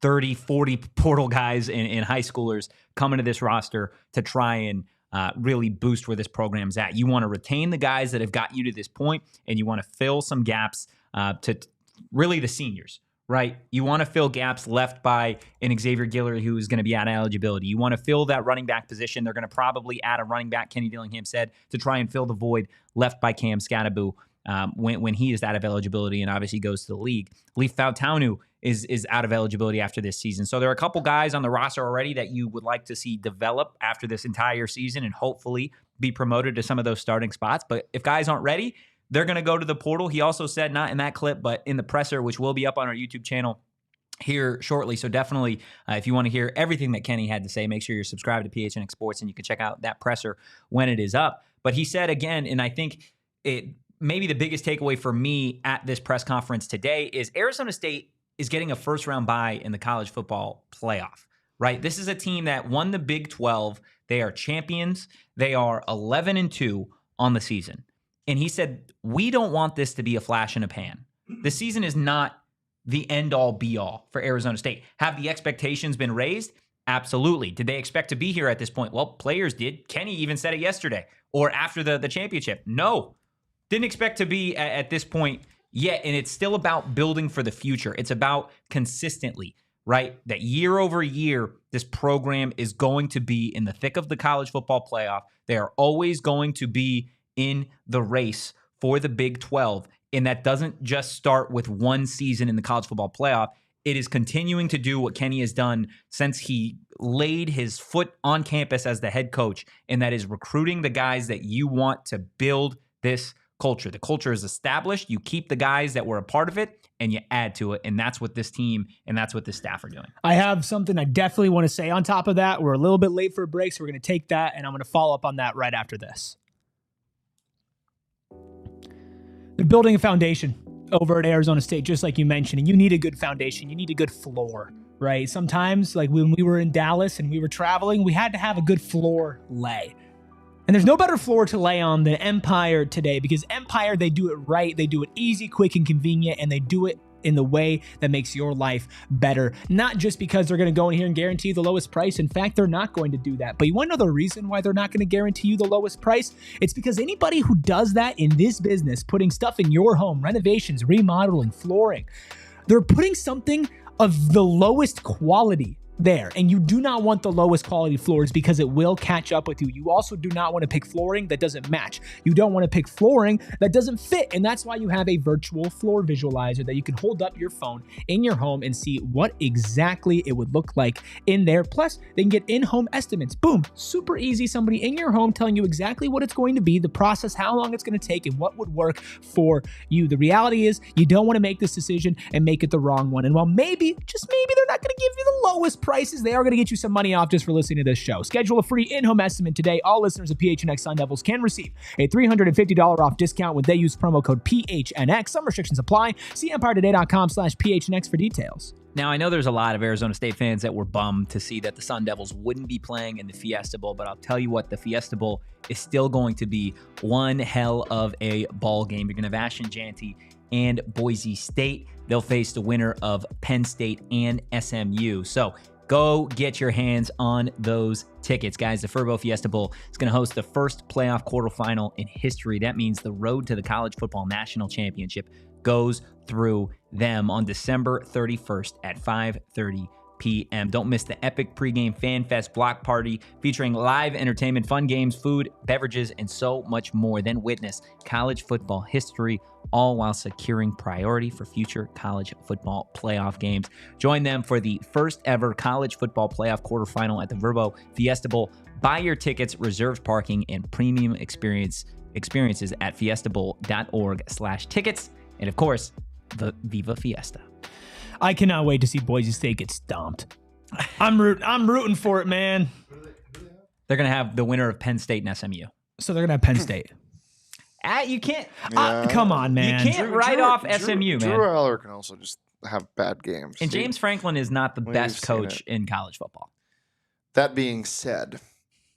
30, 40 portal guys and high schoolers coming to this roster to try and really boost where this program's at. You want to retain the guys that have got you to this point, and you want to fill some gaps to really the seniors, right? You want to fill gaps left by an Xavier Guillory who is going to be out of eligibility. You want to fill that running back position. They're going to probably add a running back, Kenny Dillingham said, to try and fill the void left by Cam Skattebo when he is out of eligibility and obviously goes to the league. Leaf Fautanu is out of eligibility after this season. So there are a couple guys on the roster already that you would like to see develop after this entire season and hopefully be promoted to some of those starting spots. But if guys aren't ready, they're going to go to the portal. He also said, not in that clip, but in the presser, which will be up on our YouTube channel here shortly. So definitely, if you want to hear everything that Kenny had to say, make sure you're subscribed to PHNX Sports and you can check out that presser when it is up. But he said again, and I think maybe the biggest takeaway for me at this press conference today is Arizona State is getting a first-round bye in the college football playoff, right? This is a team that won the Big 12. They are champions. They are 11-2 on the season. And he said, we don't want this to be a flash in a pan. The season is not the end-all, be-all for Arizona State. Have the expectations been raised? Absolutely. Did they expect to be here at this point? Well, players did. Kenny even said it yesterday or after the championship. No, didn't expect to be at this point yet. And it's still about building for the future. It's about consistently, right? That year over year, this program is going to be in the thick of the college football playoff. They are always going to be in the race for the Big 12. And that doesn't just start with one season in the college football playoff. It is continuing to do what Kenny has done since he laid his foot on campus as the head coach, and that is recruiting the guys that you want to build this culture. The culture is established. You keep the guys that were a part of it, and you add to it, and that's what this team and that's what this staff are doing. I have something I definitely want to say on top of that. We're a little bit late for a break, so we're going to take that, and I'm going to follow up on that right after this. They're building a foundation over at Arizona State, just like you mentioned, and you need a good foundation. You need a good floor, right? Sometimes, like when we were in Dallas and we were traveling, we had to have a good floor lay. And there's no better floor to lay on than Empire today, because Empire, they do it right. They do it easy, quick, and convenient, and they do it in the way that makes your life better. Not just because they're going to go in here and guarantee the lowest price. In fact, they're not going to do that. But you want to know the reason why they're not going to guarantee you the lowest price? It's because anybody who does that in this business, putting stuff in your home, renovations, remodeling, flooring, they're putting something of the lowest quality there. And you do not want the lowest quality floors because it will catch up with you. You also do not want to pick flooring that doesn't match. You don't want to pick flooring that doesn't fit. And that's why you have a virtual floor visualizer that you can hold up your phone in your home and see what exactly it would look like in there. Plus, they can get in-home estimates. Boom, super easy. Somebody in your home telling you exactly what it's going to be, the process, how long it's going to take, and what would work for you. The reality is you don't want to make this decision and make it the wrong one. And while maybe, just maybe, they're not going to give you the lowest prices, they are going to get you some money off just for listening to this show. Schedule a free in-home estimate today. All listeners of PHNX Sun Devils can receive a $350 off discount when they use promo code PHNX. Some restrictions apply. See EmpireToday.com/PHNX for details. Now, I know there's a lot of Arizona State fans that were bummed to see that the Sun Devils wouldn't be playing in the Fiesta Bowl, but I'll tell you what, the Fiesta Bowl is still going to be one hell of a ball game. You're going to have Ashton, Jeanty, and Boise State. They'll face the winner of Penn State and SMU. So go get your hands on those tickets, guys. The Furbo Fiesta Bowl is going to host the first playoff quarterfinal in history. That means the road to the College Football National Championship goes through them on December 31st at 5:30 p.m. Don't miss the epic pregame Fan Fest block party featuring live entertainment, fun games, food, beverages, and so much more. Then witness college football history, all while securing priority for future college football playoff games. Join them for the first ever college football playoff quarterfinal at the Verbo Fiesta Bowl. Buy your tickets, reserved parking, and premium experiences at fiestabowl.org/tickets. And of course, the Viva Fiesta. I cannot wait to see Boise State get stomped. I'm rooting for it, man. They're going to have the winner of Penn State and SMU. So they're going to have Penn State. You can't. Come on, man. You can't write off SMU, man. Drew Aller can also just have bad games. And James Franklin is not the best coach it. in college football. That being said,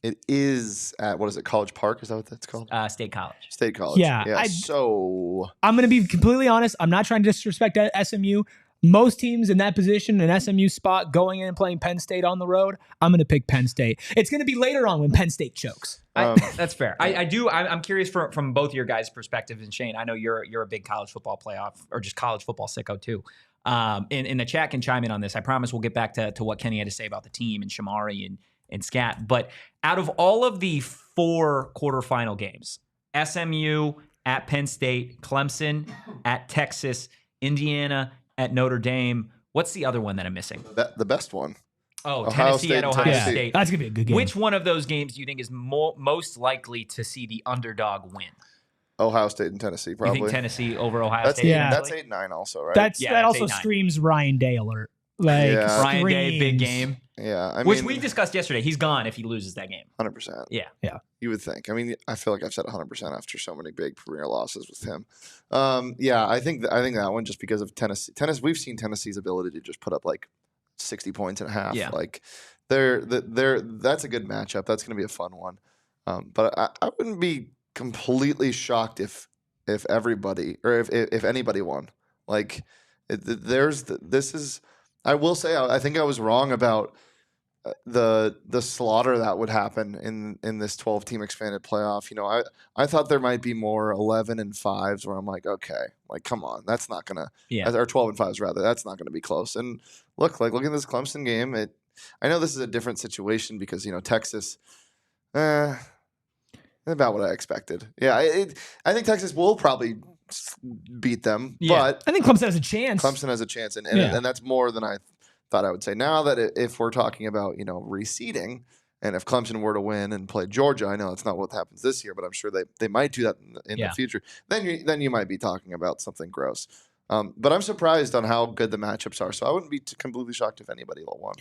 it is at, what is it, College Park? Is that what that's called? State College. State College. Yeah. I'm going to be completely honest. I'm not trying to disrespect SMU. Most teams in that position, an SMU spot, going in and playing Penn State on the road, I'm going to pick Penn State. It's going to be later on when Penn State chokes. That's fair. I'm curious from both your guys' perspectives. And Shane, I know you're a big college football playoff or just college football sicko too. In the chat can chime in on this. I promise we'll get back to what Kenny had to say about the team and Shamari and Scat. But out of all of the 4 quarterfinal games, SMU at Penn State, Clemson at Texas, Indiana at Notre Dame. What's the other one that I'm missing? The best one. Oh, Tennessee at Ohio State. That's going to be a good game. Which one of those games do you think is most likely to see the underdog win? Ohio State and Tennessee, probably. You think Tennessee over Ohio State? Yeah. That's 8-9 also, right? That also screams Ryan Day alert. Ryan Day, big game. Yeah. Which we discussed yesterday. He's gone if he loses that game. 100%. Yeah. You would think. I mean, I feel like I've said 100% after so many big premier losses with him. I think that one, just because of Tennessee. We've seen Tennessee's ability to just put up like 60 points and a half. Yeah. Like that's a good matchup. That's going to be a fun one. But I wouldn't be completely shocked if everybody or if anybody won. Like I will say I think I was wrong about the slaughter that would happen in this 12-team expanded playoff. You know, I thought there might be more 11-5s where I'm like, okay, like come on, that's not gonna, or 12-5s rather, that's not gonna be close. And look at this Clemson game. I know this is a different situation because Texas, about what I expected. Yeah, I think Texas will probably beat them, but I think Clemson has a chance. Clemson has a chance, and that's more than I thought I would say. Now that if we're talking about reseeding, and if Clemson were to win and play Georgia, I know that's not what happens this year, but I'm sure they might do that in the future. Then you might be talking about something gross. But I'm surprised on how good the matchups are, so I wouldn't be completely shocked if anybody won.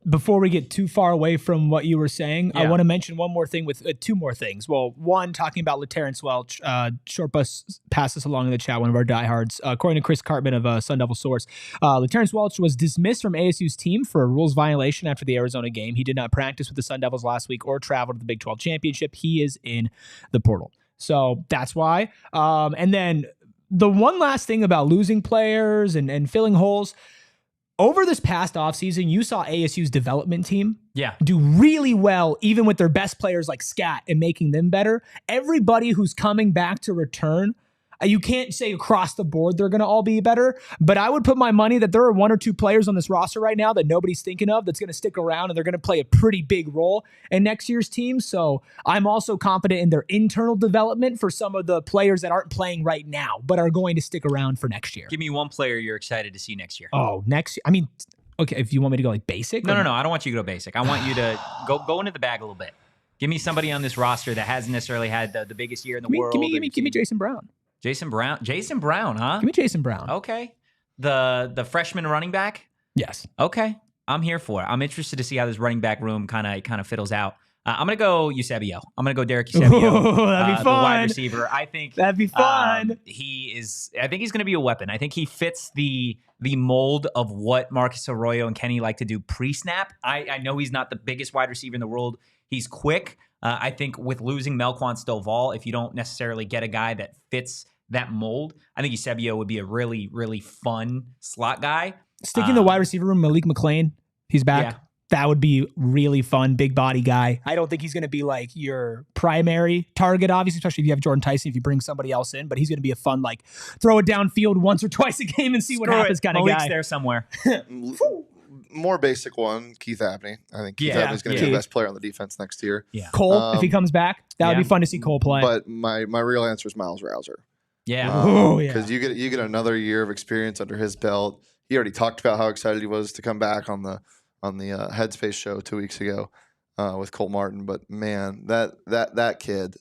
Before we get too far away from what you were saying, I want to mention one more thing with 2 more things. Well, one, talking about LaTerrence Welch, short bus passed us along in the chat, one of our diehards. According to Chris Cartman of Sun Devil Source, LaTerrence Welch was dismissed from ASU's team for a rules violation after the Arizona game. He did not practice with the Sun Devils last week or travel to the Big 12 championship. He is in the portal. So that's why. And then the one last thing about losing players and filling holes. Over this past offseason, you saw ASU's development team do really well, even with their best players like Scat and making them better. Everybody who's coming back to return, you can't say across the board they're going to all be better, but I would put my money that there are 1 or 2 players on this roster right now that nobody's thinking of that's going to stick around, and they're going to play a pretty big role in next year's team. So I'm also confident in their internal development for some of the players that aren't playing right now, but are going to stick around for next year. Give me one player you're excited to see next year. Oh, next year. I mean, okay, if you want me to go like basic. No. I don't want you to go basic. I want you to go into the bag a little bit. Give me somebody on this roster that hasn't necessarily had the biggest year in the world. Give me Jason Brown. Jason Brown, huh? Give me Jason Brown. Okay. The freshman running back? Yes. Okay. I'm here for it. I'm interested to see how this running back room kind of fiddles out. I'm going to go Eusebio. I'm going to go Derek Eusebio. That'd be fun. The wide receiver. I think that'd be fun. I think he's going to be a weapon. I think he fits the mold of what Marcus Arroyo and Kenny like to do pre-snap. I know he's not the biggest wide receiver in the world. He's quick. I think with losing Melquan Stovall, if you don't necessarily get a guy that fits that mold, I think Eusebio would be a really, really fun slot guy. Sticking the wide receiver room, Malik McClain, he's back. Yeah. That would be really fun, big body guy. I don't think he's going to be like your primary target, obviously, especially if you have Jordan Tyson, if you bring somebody else in, but he's going to be a fun, like, throw it downfield once or twice a game and see what happens kind of guy. Malik's there somewhere. More basic one, Keith Abney. I think Keith Abney's going to be the best player on the defense next year. Yeah. Cole, if he comes back, that would be fun to see Cole play. But my real answer is Miles Rouser. Yeah. Because you get another year of experience under his belt. He already talked about how excited he was to come back on the Headspace show 2 weeks ago with Colt Martin. But man, that kid,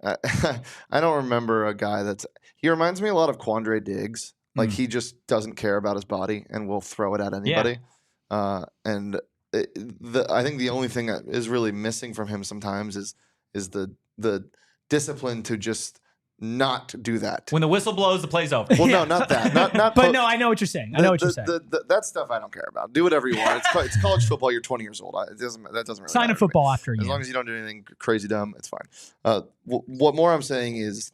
I don't remember a guy he reminds me a lot of Quandre Diggs. Like he just doesn't care about his body and will throw it at anybody. Yeah. I think the only thing that is really missing from him sometimes is the discipline to just not do that. When the whistle blows, the play's over. Well, no, not that. Not But no, I know what you're saying. I know what you're saying. That stuff I don't care about. Do whatever you want. It's college football. You're 20 years old. That doesn't really Sign matter a to me. football after a year. As long as you don't do anything crazy dumb, it's fine. What more I'm saying is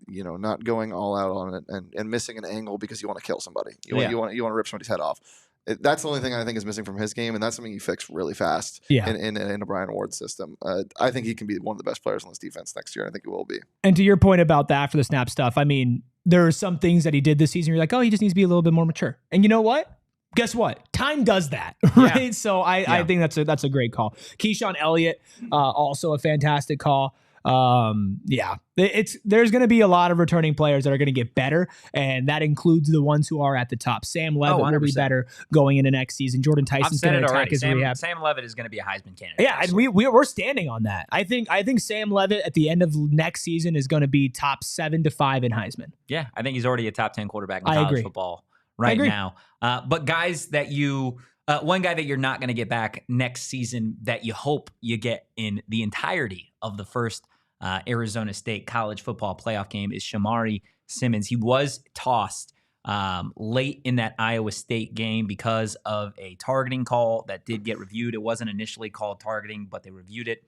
not going all out on it and missing an angle because you want to kill somebody. You want to rip somebody's head off. That's the only thing I think is missing from his game, and that's something you fix really fast in a Brian Ward system. I think he can be one of the best players on this defense next year. I think he will be. And to your point about the after the snap stuff, I mean, there are some things that he did this season. You're like, oh, he just needs to be a little bit more mature. And you know what? Guess what? Time does that, right? Yeah. So I think that's a great call. Keyshawn Elliott, also a fantastic call. There's going to be a lot of returning players that are going to get better, and that includes the ones who are at the top. Sam Levitt will be better going into next season. Jordan Tyson's going to attack his rehab. Sam Levitt is going to be a Heisman candidate. Yeah, and we're standing on that. I think Sam Levitt at the end of next season is going to be top 7 to 5 in Heisman. Yeah, I think he's already a top 10 quarterback in college football right now. But guys that one guy that you're not going to get back next season that you hope you get in the entirety of the first Arizona State college football playoff game is Shamari Simmons. He was tossed late in that Iowa State game because of a targeting call that did get reviewed. It wasn't initially called targeting, but they reviewed it.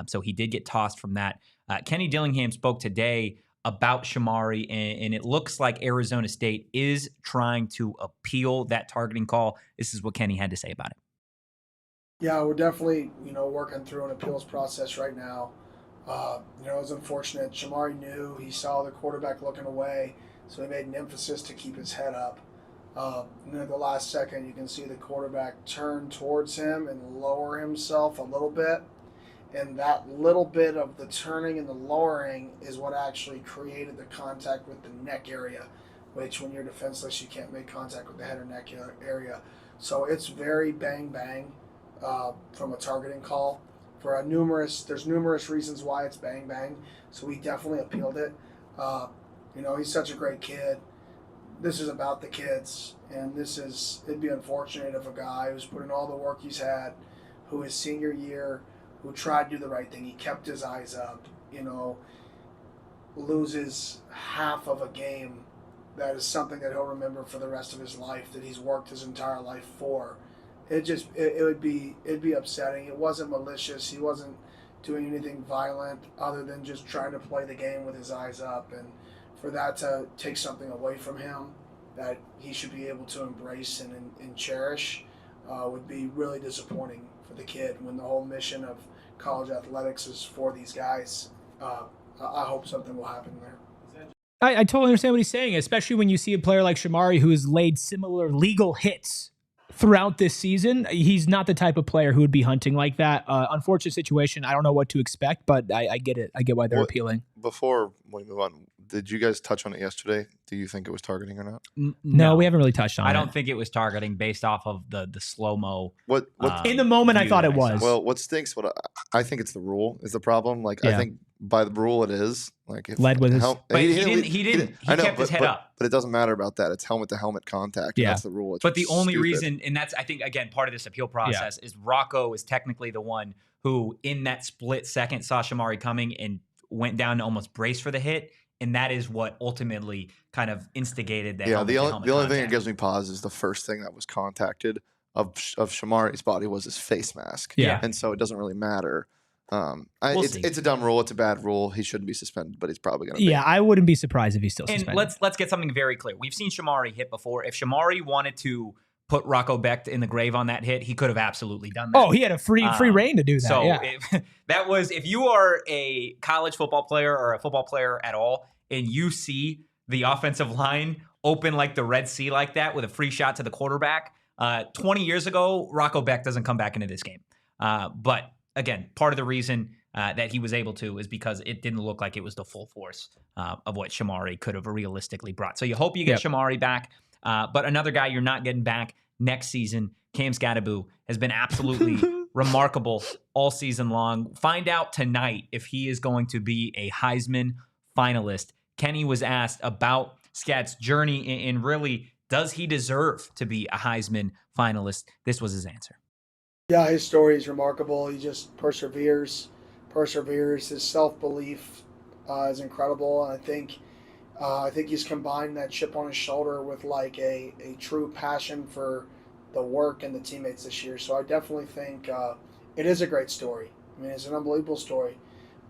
So he did get tossed from that. Kenny Dillingham spoke today about Shamari, and it looks like Arizona State is trying to appeal that targeting call. This is what Kenny had to say about it. Yeah, we're definitely, working through an appeals process right now. It was unfortunate. Shamari knew, he saw the quarterback looking away, so he made an emphasis to keep his head up. And then at the last second, you can see the quarterback turn towards him and lower himself a little bit. And that little bit of the turning and the lowering is what actually created the contact with the neck area, which when you're defenseless, you can't make contact with the head or neck area. So it's very bang-bang from a targeting call. There's numerous reasons why it's bang bang, so we definitely appealed it. He's such a great kid. This is about the kids, and it'd be unfortunate if a guy who's put in all the work he's had, who his senior year, who tried to do the right thing, he kept his eyes up, loses half of a game. That is something that he'll remember for the rest of his life, that he's worked his entire life for. It'd be upsetting. It wasn't malicious. He wasn't doing anything violent other than just trying to play the game with his eyes up. And for that to take something away from him that he should be able to embrace and cherish would be really disappointing for the kid when the whole mission of college athletics is for these guys. I hope something will happen there. I totally understand what he's saying, especially when you see a player like Shamari who has laid similar legal hits throughout this season. He's not the type of player who would be hunting like that. Unfortunate situation. I don't know what to expect, but I get it. I get why they're appealing. Before we move on, did you guys touch on it yesterday? Do you think it was targeting or not? No, we haven't really touched on it. I don't think it was targeting based off of the slow-mo. What in the moment I thought it was. Well, what stinks, I think it's the rule is the problem. I think by the rule it is. Led with his... But he didn't. He kept his head up. But it doesn't matter about that. It's helmet-to-helmet contact. Yeah. That's the rule. But the only reason, and that's, I think, again, part of this appeal process is Rocco is technically the one who, in that split second, saw Shamari coming and went down to almost brace for the hit. And that is what ultimately kind of instigated that. Yeah, the only thing that gives me pause is the first thing that was contacted of Shamari's body was his face mask. Yeah. And so it doesn't really matter. It's a dumb rule. It's a bad rule. He shouldn't be suspended, but he's probably going to be. Yeah, I wouldn't be surprised if he's still suspended. And let's get something very clear. We've seen Shamari hit before. If Shamari wanted to put Rocco Becht in the grave on that hit, he could have absolutely done that. Oh, he had a free reign to do that. So if you are a college football player or a football player at all, and you see the offensive line open like the Red Sea like that with a free shot to the quarterback, 20 years ago, Rocco Becht doesn't come back into this game. But again, part of the reason that he was able to is because it didn't look like it was the full force of what Shamari could have realistically brought. So you hope you get Shamari back. But another guy you're not getting back next season, Cam Skattebo, has been absolutely remarkable all season long. Find out tonight if he is going to be a Heisman finalist. Kenny was asked about Skat's journey and really, does he deserve to be a Heisman finalist? This was his answer. Yeah, his story is remarkable. He just perseveres. His self-belief is incredible, and I think he's combined that chip on his shoulder with like a true passion for the work and the teammates this year. So I definitely think it is a great story. I mean, it's an unbelievable story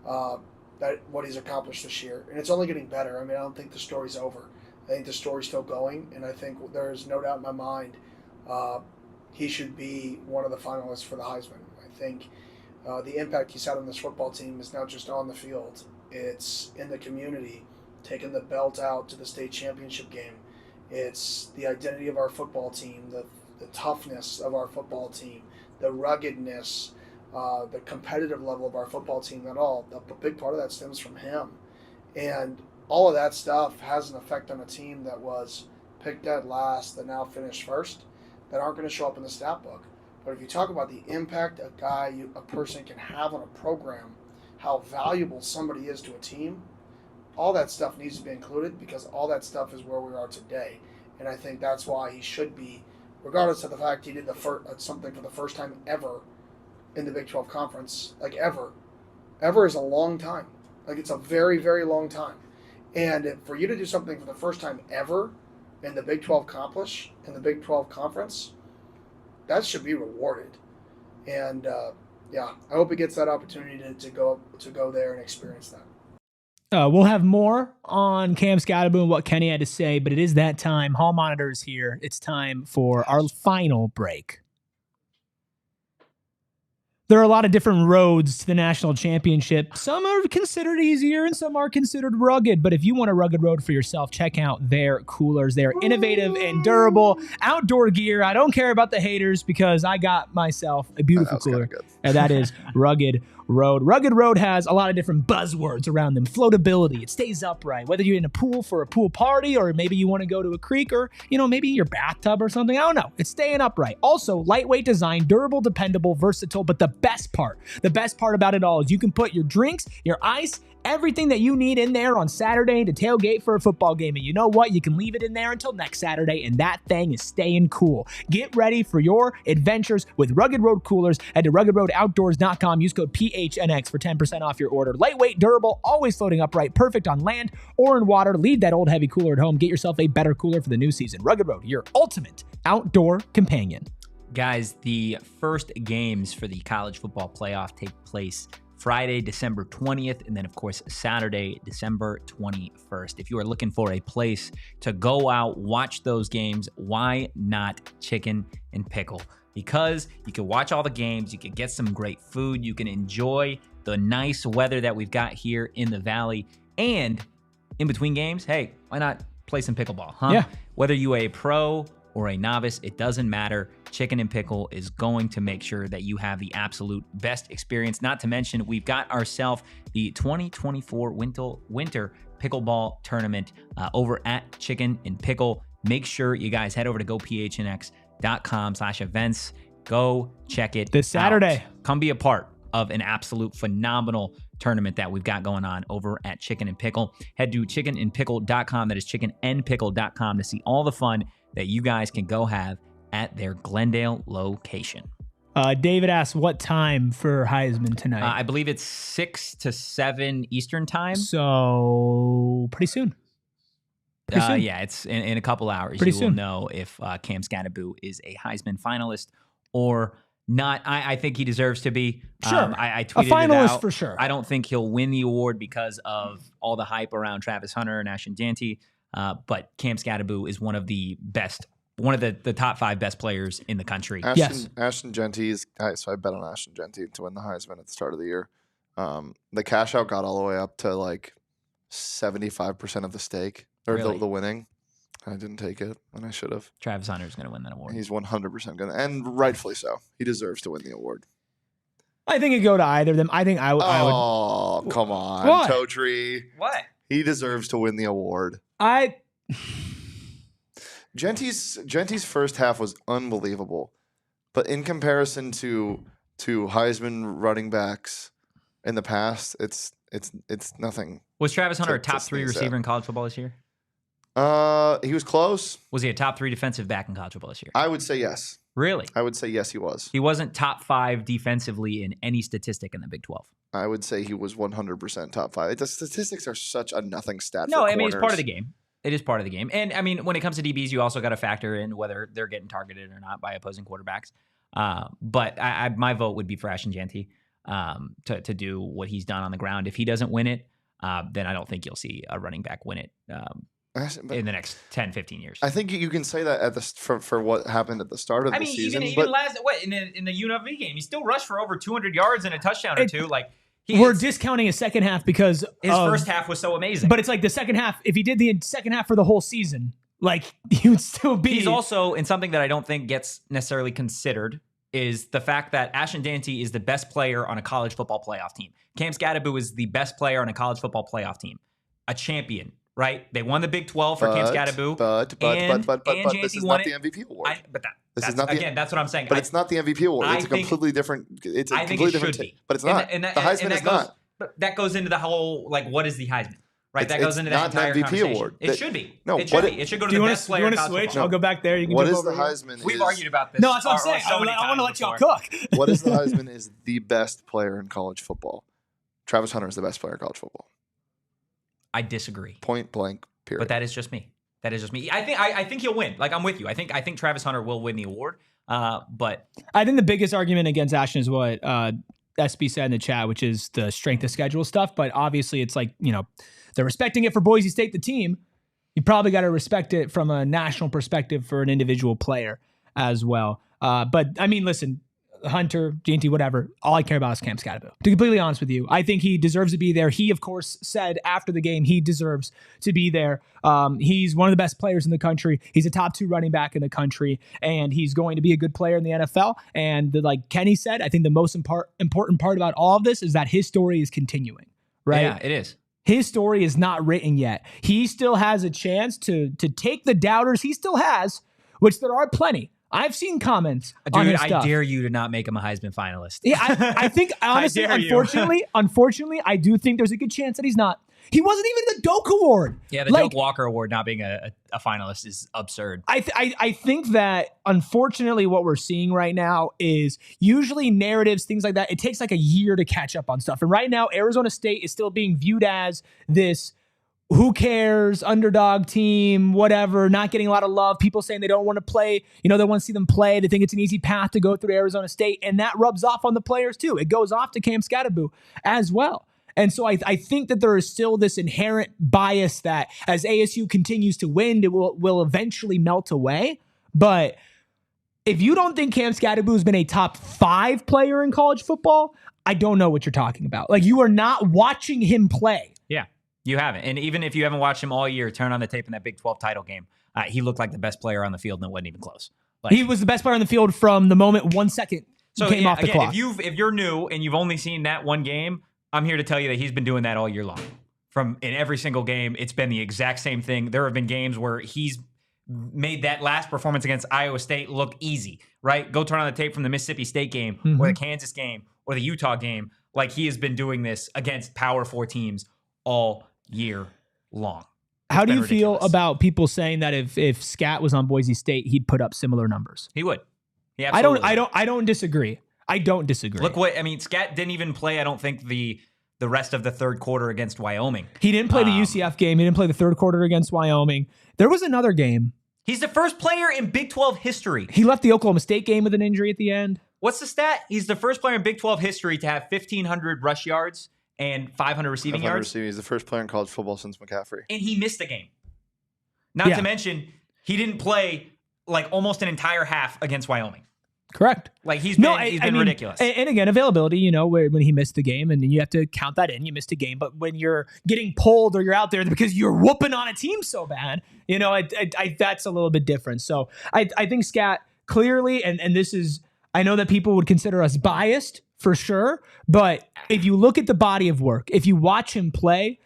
that what he's accomplished this year, and it's only getting better. I mean, I don't think the story's over. I think the story's still going, and I think there's no doubt in my mind he should be one of the finalists for the Heisman. I think the impact he's had on this football team is not just on the field. It's in the community, taking the belt out to the state championship game. It's the identity of our football team, the toughness of our football team, the ruggedness, the competitive level of our football team. A big part of that stems from him. And all of that stuff has an effect on a team that was picked dead last, that now finished first, that aren't going to show up in the stat book. But if you talk about the impact a person can have on a program, how valuable somebody is to a team, all that stuff needs to be included, because all that stuff is where we are today. And I think that's why he should be, regardless of the fact he did something for the first time ever in the Big 12 Conference, like ever. Ever is a long time. Like, it's a very, very long time. And for you to do something for the first time ever in the Big 12 Conference, that should be rewarded. And I hope he gets that opportunity to go there and experience that. We'll have more on Cam Skattebo and what Kenny had to say, but it is that time. Hall Monitor is here. It's time for our final break. There are a lot of different roads to the national championship. Some are considered easier and some are considered rugged. But if you want a rugged road for yourself, check out their coolers. They're innovative and durable outdoor gear. I don't care about the haters because I got myself a beautiful cooler. And that is Rugged Road. Rugged Road has a lot of different buzzwords around them. Floatability. It stays upright. Whether you're in a pool for a pool party, or maybe you want to go to a creek, or maybe your bathtub or something. I don't know. It's staying upright. Also, lightweight design, durable, dependable, versatile. But the best part about it all is you can put your drinks, your ice, everything that you need in there on Saturday to tailgate for a football game. And you know what? You can leave it in there until next Saturday, and that thing is staying cool. Get ready for your adventures with Rugged Road coolers. Head to ruggedroadoutdoors.com. Use code PHNX for 10% off your order. Lightweight, durable, always floating upright, perfect on land or in water. Leave that old heavy cooler at home. Get yourself a better cooler for the new season. Rugged Road, your ultimate outdoor companion. Guys, the first games for the college football playoff take place Friday, December 20th, and then, of course, Saturday, December 21st. If you are looking for a place to go out, watch those games, why not Chicken and Pickle? Because you can watch all the games, you can get some great food, you can enjoy the nice weather that we've got here in the Valley, and in between games, hey, why not play some pickleball, huh? Yeah. Whether you are a pro or a novice, it doesn't matter. Chicken and Pickle is going to make sure that you have the absolute best experience. Not to mention, we've got ourselves the 2024 Winter Pickleball Tournament over at Chicken and Pickle. Make sure you guys head over to gophnx.com/events. Go check it this Saturday. out. Come be a part of an absolute phenomenal tournament that we've got going on over at Chicken and Pickle. Head to chickenandpickle.com. That is chickenandpickle.com to see all the fun that you guys can go have at their Glendale location. David asks, what time for Heisman tonight? I believe it's 6 to 7 Eastern time. So pretty soon. Yeah, it's in a couple hours. Pretty will soon. know if Cam Skattebo is a Heisman finalist or not. I think he deserves to be. Sure. I tweeted a finalist it out. for sure. I don't think he'll win the award because of all the hype around Travis Hunter and Ashton Jeanty. But Cam Skattebo is one of the best, one of the top 5 best players in the country. Ashton Jeanty is, so I bet on Ashton Jeanty to win the Heisman at the start of the year. The cash out got all the way up to like 75% of the stake, or Really? the winning. I didn't take it, and I should have. Travis Hunter is going to win that award. He's 100% going to, and rightfully so. He deserves to win the award. I think it'd go to either of them. I think I would. Oh, come on. What? Totri. What? He deserves to win the award. Jeanty's first half was unbelievable, but in comparison to Heisman running backs in the past, it's nothing. Was Travis Hunter a to top 3 sneeze receiver at. in college football this year? He was close. Was he a top 3 defensive back in college football this year? I would say yes. Really? I would say yes, he was. He wasn't top 5 defensively in any statistic in the Big 12. I would say he was 100% top 5. The statistics are such a nothing stat. No, for I mean, it's corners. part of the game. It is part of the game. And, I mean, when it comes to DBs, you also got to factor in whether they're getting targeted or not by opposing quarterbacks. But my vote would be for Ashton Jeanty to do what he's done on the ground. If he doesn't win it, then I don't think you'll see a running back win it in the next 10, 15 years. I think you can say that at for what happened at the start of the season. Even last in the UNLV game, he still rushed for over 200 yards and a touchdown or two. Like we're discounting his second half because his first half was so amazing. But it's like the second half. If he did the second half for the whole season, like he would still be. He's also in something that I don't think gets necessarily considered is the fact that Ashton Jeanty is the best player on a college football playoff team. Cam Skattebo is the best player on a college football playoff team, a champion. Right? They won the Big 12 for Cam Skattebo. But this is not the MVP award. That's what I'm saying. But it's not the MVP award. It's a completely different. It's a completely different. But it's not. The Heisman is not. But that goes into the whole what is the Heisman? Right? That goes into that entire MVP conversation. award. It should be. No, it should be. It should go to the best player. Do you want to switch? I'll go back there. You can. What is the Heisman? We've argued about this. No, that's what I'm saying. I want to let y'all cook. What is the Heisman? Is the best player in college football? Travis Hunter is the best player in college football. I disagree. Point blank. Period. But that is just me. I think he'll win. Like I'm with you. I think Travis Hunter will win the award. But I think the biggest argument against Ashton is what SB said in the chat, which is the strength of schedule stuff. But obviously, it's like they're respecting it for Boise State, the team. You probably got to respect it from a national perspective for an individual player as well. But I mean, listen. Hunter, Jeanty, whatever. All I care about is Cam Skattebo. To be completely honest with you, I think he deserves to be there. He, of course, said after the game he deserves to be there. He's one of the best players in the country. He's a top 2 running back in the country, and he's going to be a good player in the NFL. And like Kenny said, I think the most important part about all of this is that his story is continuing. Right? Yeah, it is. His story is not written yet. He still has a chance to take the doubters he still has, which there are plenty. I've seen comments on his stuff. I dare you to not make him a Heisman finalist. Yeah, I think honestly, unfortunately, I do think there's a good chance that he's not. He wasn't even the Doak Award. Yeah, the Doak Walker Award not being a finalist is absurd. I think that unfortunately what we're seeing right now is usually narratives, things like that. It takes like a year to catch up on stuff. And right now, Arizona State is still being viewed as this who cares, underdog team, whatever, not getting a lot of love. People saying they don't want to play. They want to see them play. They think it's an easy path to go through Arizona State. And that rubs off on the players too. It goes off to Cam Skattebo as well. And so I think that there is still this inherent bias that as ASU continues to win, it will eventually melt away. But if you don't think Cam Skattebo has been a top 5 player in college football, I don't know what you're talking about. Like you are not watching him play. Yeah. You haven't. And even if you haven't watched him all year, turn on the tape in that Big 12 title game. He looked like the best player on the field and it wasn't even close. He was the best player on the field from the moment 1 second came off the clock. If you're new and you've only seen that one game, I'm here to tell you that he's been doing that all year long. In every single game, it's been the exact same thing. There have been games where he's made that last performance against Iowa State look easy, right? Go turn on the tape from the Mississippi State game or the Kansas game or the Utah game. Like he has been doing this against Power 4 teams all year long. How do you feel about people saying that if Scat was on Boise State, he'd put up similar numbers? He would. He absolutely I don't disagree. I don't disagree. Look Scat didn't even play, I don't think, the rest of the third quarter against Wyoming. He didn't play the UCF game. He didn't play the third quarter against Wyoming. There was another game. He's the first player in Big 12 history. He left the Oklahoma State game with an injury at the end. What's the stat? He's the first player in Big 12 history to have 1,500 rush yards and 500 receiving yards. He's the first player in college football since McCaffrey. And he missed a game. Not to mention, he didn't play like almost an entire half against Wyoming. Correct. Like he's been ridiculous. And again, availability, when he missed the game, and then you have to count that in. You missed a game, but when you're getting pulled or you're out there because you're whooping on a team so bad, that's a little bit different. So I think Scat clearly, and this is, I know that people would consider us biased for sure, but if you look at the body of work, if you watch him play,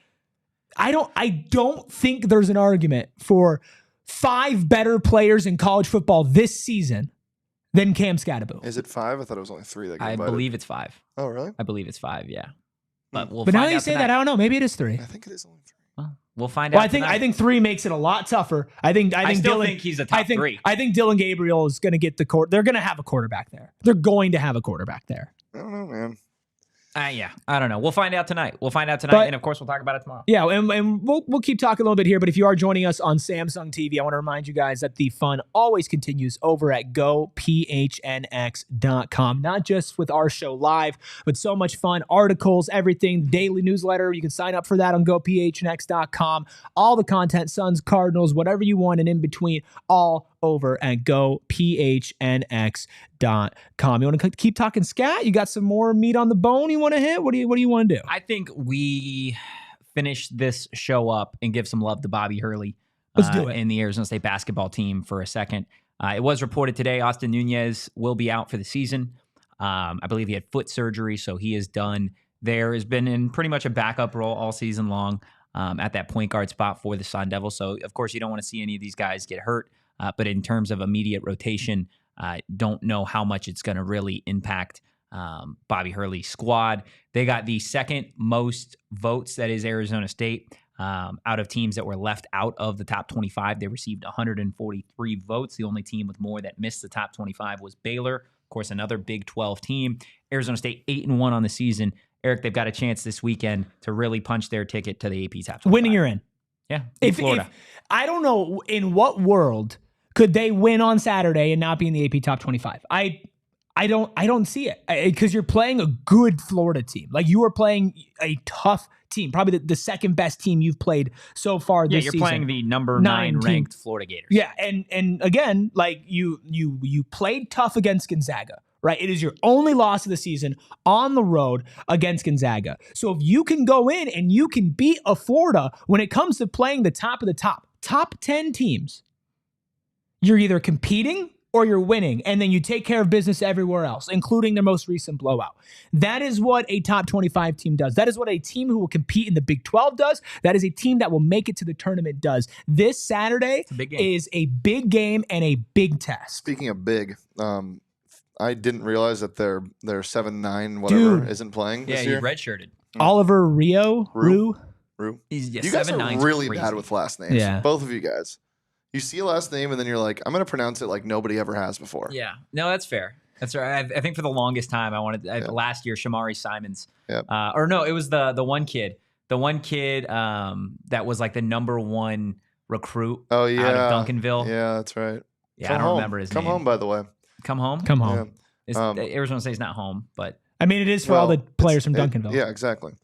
I don't think there's an argument for 5 better players in college football this season than Cam Skattebo. Is it 5? I thought it was only 3 that got invited. I believe it's 5. Oh, really? I believe it's 5, yeah. But now you say that, I don't know. Maybe it is 3. I think it is only 3. We'll find out. Well, I think 3 makes it a lot tougher. I still think he's a top 3. I think Dylan Gabriel is going to get the court. They're going to have a quarterback there. They're going to have a quarterback there. I don't know, man. Yeah, I don't know. We'll find out tonight. And of course, we'll talk about it tomorrow. Yeah, and we'll keep talking a little bit here. But if you are joining us on Samsung TV, I want to remind you guys that the fun always continues over at GoPHNX.com. Not just with our show live, but so much fun articles, everything, daily newsletter. You can sign up for that on GoPHNX.com. All the content, Suns, Cardinals, whatever you want, and in between, all over at GoPHNX.com. You want to keep talking scat? You got some more meat on the bone you want to hit? What do you want to do? I think we finish this show up and give some love to Bobby Hurley. Let's do it. In the Arizona State basketball team for a second. It was reported today Austin Nunez will be out for the season. I believe he had foot surgery, so he is done there. Has been in pretty much a backup role all season long at that point guard spot for the Sun Devils. So, of course, you don't want to see any of these guys get hurt. But in terms of immediate rotation, don't know how much it's going to really impact Bobby Hurley's squad. They got the second most votes, that is Arizona State, out of teams that were left out of the top 25. They received 143 votes. The only team with more that missed the top 25 was Baylor. Of course, another Big 12 team. Arizona State 8-1 on the season. Eric, they've got a chance this weekend to really punch their ticket to the AP top 25. Winning, you're in. Yeah, Florida. I don't know in what world could they win on Saturday and not be in the AP top 25. I don't see it, because you're playing a good Florida team. Like, you are playing a tough team, probably the second best team you've played so far this season. Yeah, you're playing the number 9 ranked Florida Gators. Yeah, and again, like you played tough against Gonzaga, right? It is your only loss of the season on the road against Gonzaga. So if you can go in and you can beat a Florida when it comes to playing the top of the top 10 teams, you're either competing or you're winning, and then you take care of business everywhere else, including their most recent blowout. That is what a top 25 team does. That is what a team who will compete in the Big 12 does. That is a team that will make it to the tournament does. This Saturday is a big game and a big test. Speaking of big, I didn't realize that their 7-9 whatever isn't playing this year. Yeah, he redshirted. Oliver Rue. He's you guys are really bad with last names. Yeah. Both of you guys. You see a last name and then you're like, I'm going to pronounce it like nobody ever has before. Yeah. No, that's fair. That's right. I think for the longest time, I wanted last year, Shamari Simons. Yep. Or no, it was the one kid. The one kid that was like the number 1 recruit out of Duncanville. Yeah, that's right. Yeah, I don't remember his name. Come home, by the way. Come home? Come home. Yeah. Arizona State's not home, but... I mean, it is for all the players from Duncanville. Yeah, exactly.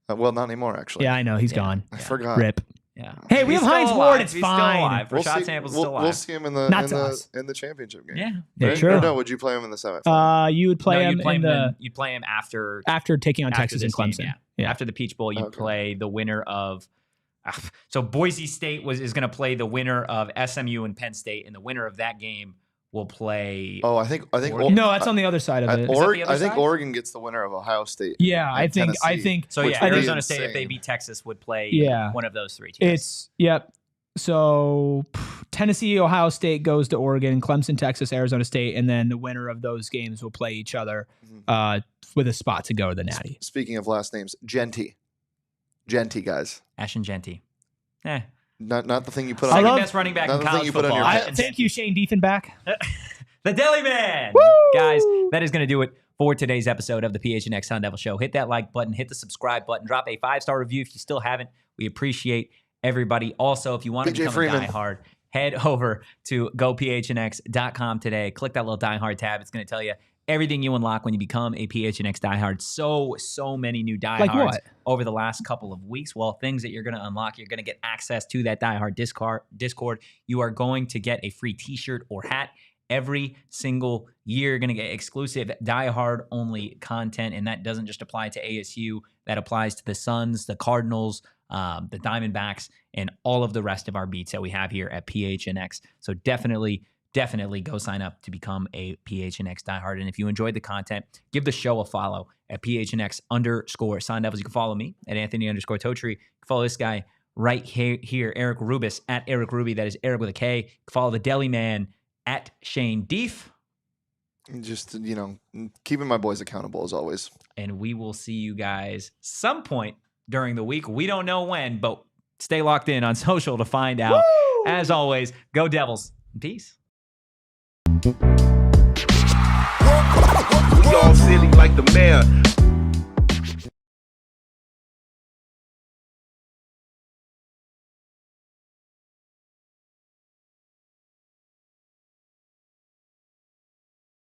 Well, not anymore, actually. Yeah, I know. He's gone. I forgot. Rip. Yeah. Hey, we have Hines Ward. It's He's fine. Still alive. Rashad Sample's still alive. We'll see him in the championship game. Yeah. Yeah, Right? true. Or no, would you play him in the semifinal? You would play him you'd play him after taking on Texas and Clemson. Game, yeah. After the Peach Bowl, you play the winner of. So Boise State is going to play the winner of SMU and Penn State, and the winner of that game will play. Oh, I think. No, that's on the other side of it. I think Oregon gets the winner of Ohio State. Yeah, I think. So yeah, Arizona State, if they beat Texas, would play one of those 3 teams. So Tennessee, Ohio State goes to Oregon, Clemson, Texas, Arizona State, and then the winner of those games will play each other with a spot to go to the Natty. Speaking of last names, Jeanty, guys. Ashton Jeanty. Not the thing you put on. Second best running back in college football. Thank you, Shane Diefenbach. The Deli Man. Woo! Guys, that is going to do it for today's episode of the PHNX Sun Devil Show. Hit that like button, hit the subscribe button, drop a 5-star review if you still haven't. We appreciate everybody. Also, if you want to become a diehard, head over to gophnx.com today. Click that little diehard tab. It's going to tell you everything you unlock when you become a PHNX diehard. So many new diehards over the last couple of weeks. Well, things that you're going to unlock, you're going to get access to that diehard Discord. You are going to get a free t-shirt or hat every single year. You're going to get exclusive diehard only content. And that doesn't just apply to ASU. That applies to the Suns, the Cardinals, the Diamondbacks, and all of the rest of our beats that we have here at PHNX. So definitely go sign up to become a PHNX diehard. And if you enjoyed the content, give the show a follow at PHNX_Sun Devils. You can follow me at Anthony_Totri. You can follow this guy right here, Erik Rubis at Erik Ruby. That is Erik with a K. You can follow the Deli Man at Shane Deef. Just, keeping my boys accountable as always. And we will see you guys some point during the week. We don't know when, but Stay locked in on social to find out. Woo! As always, go Devils. Peace. We all silly like the mayor.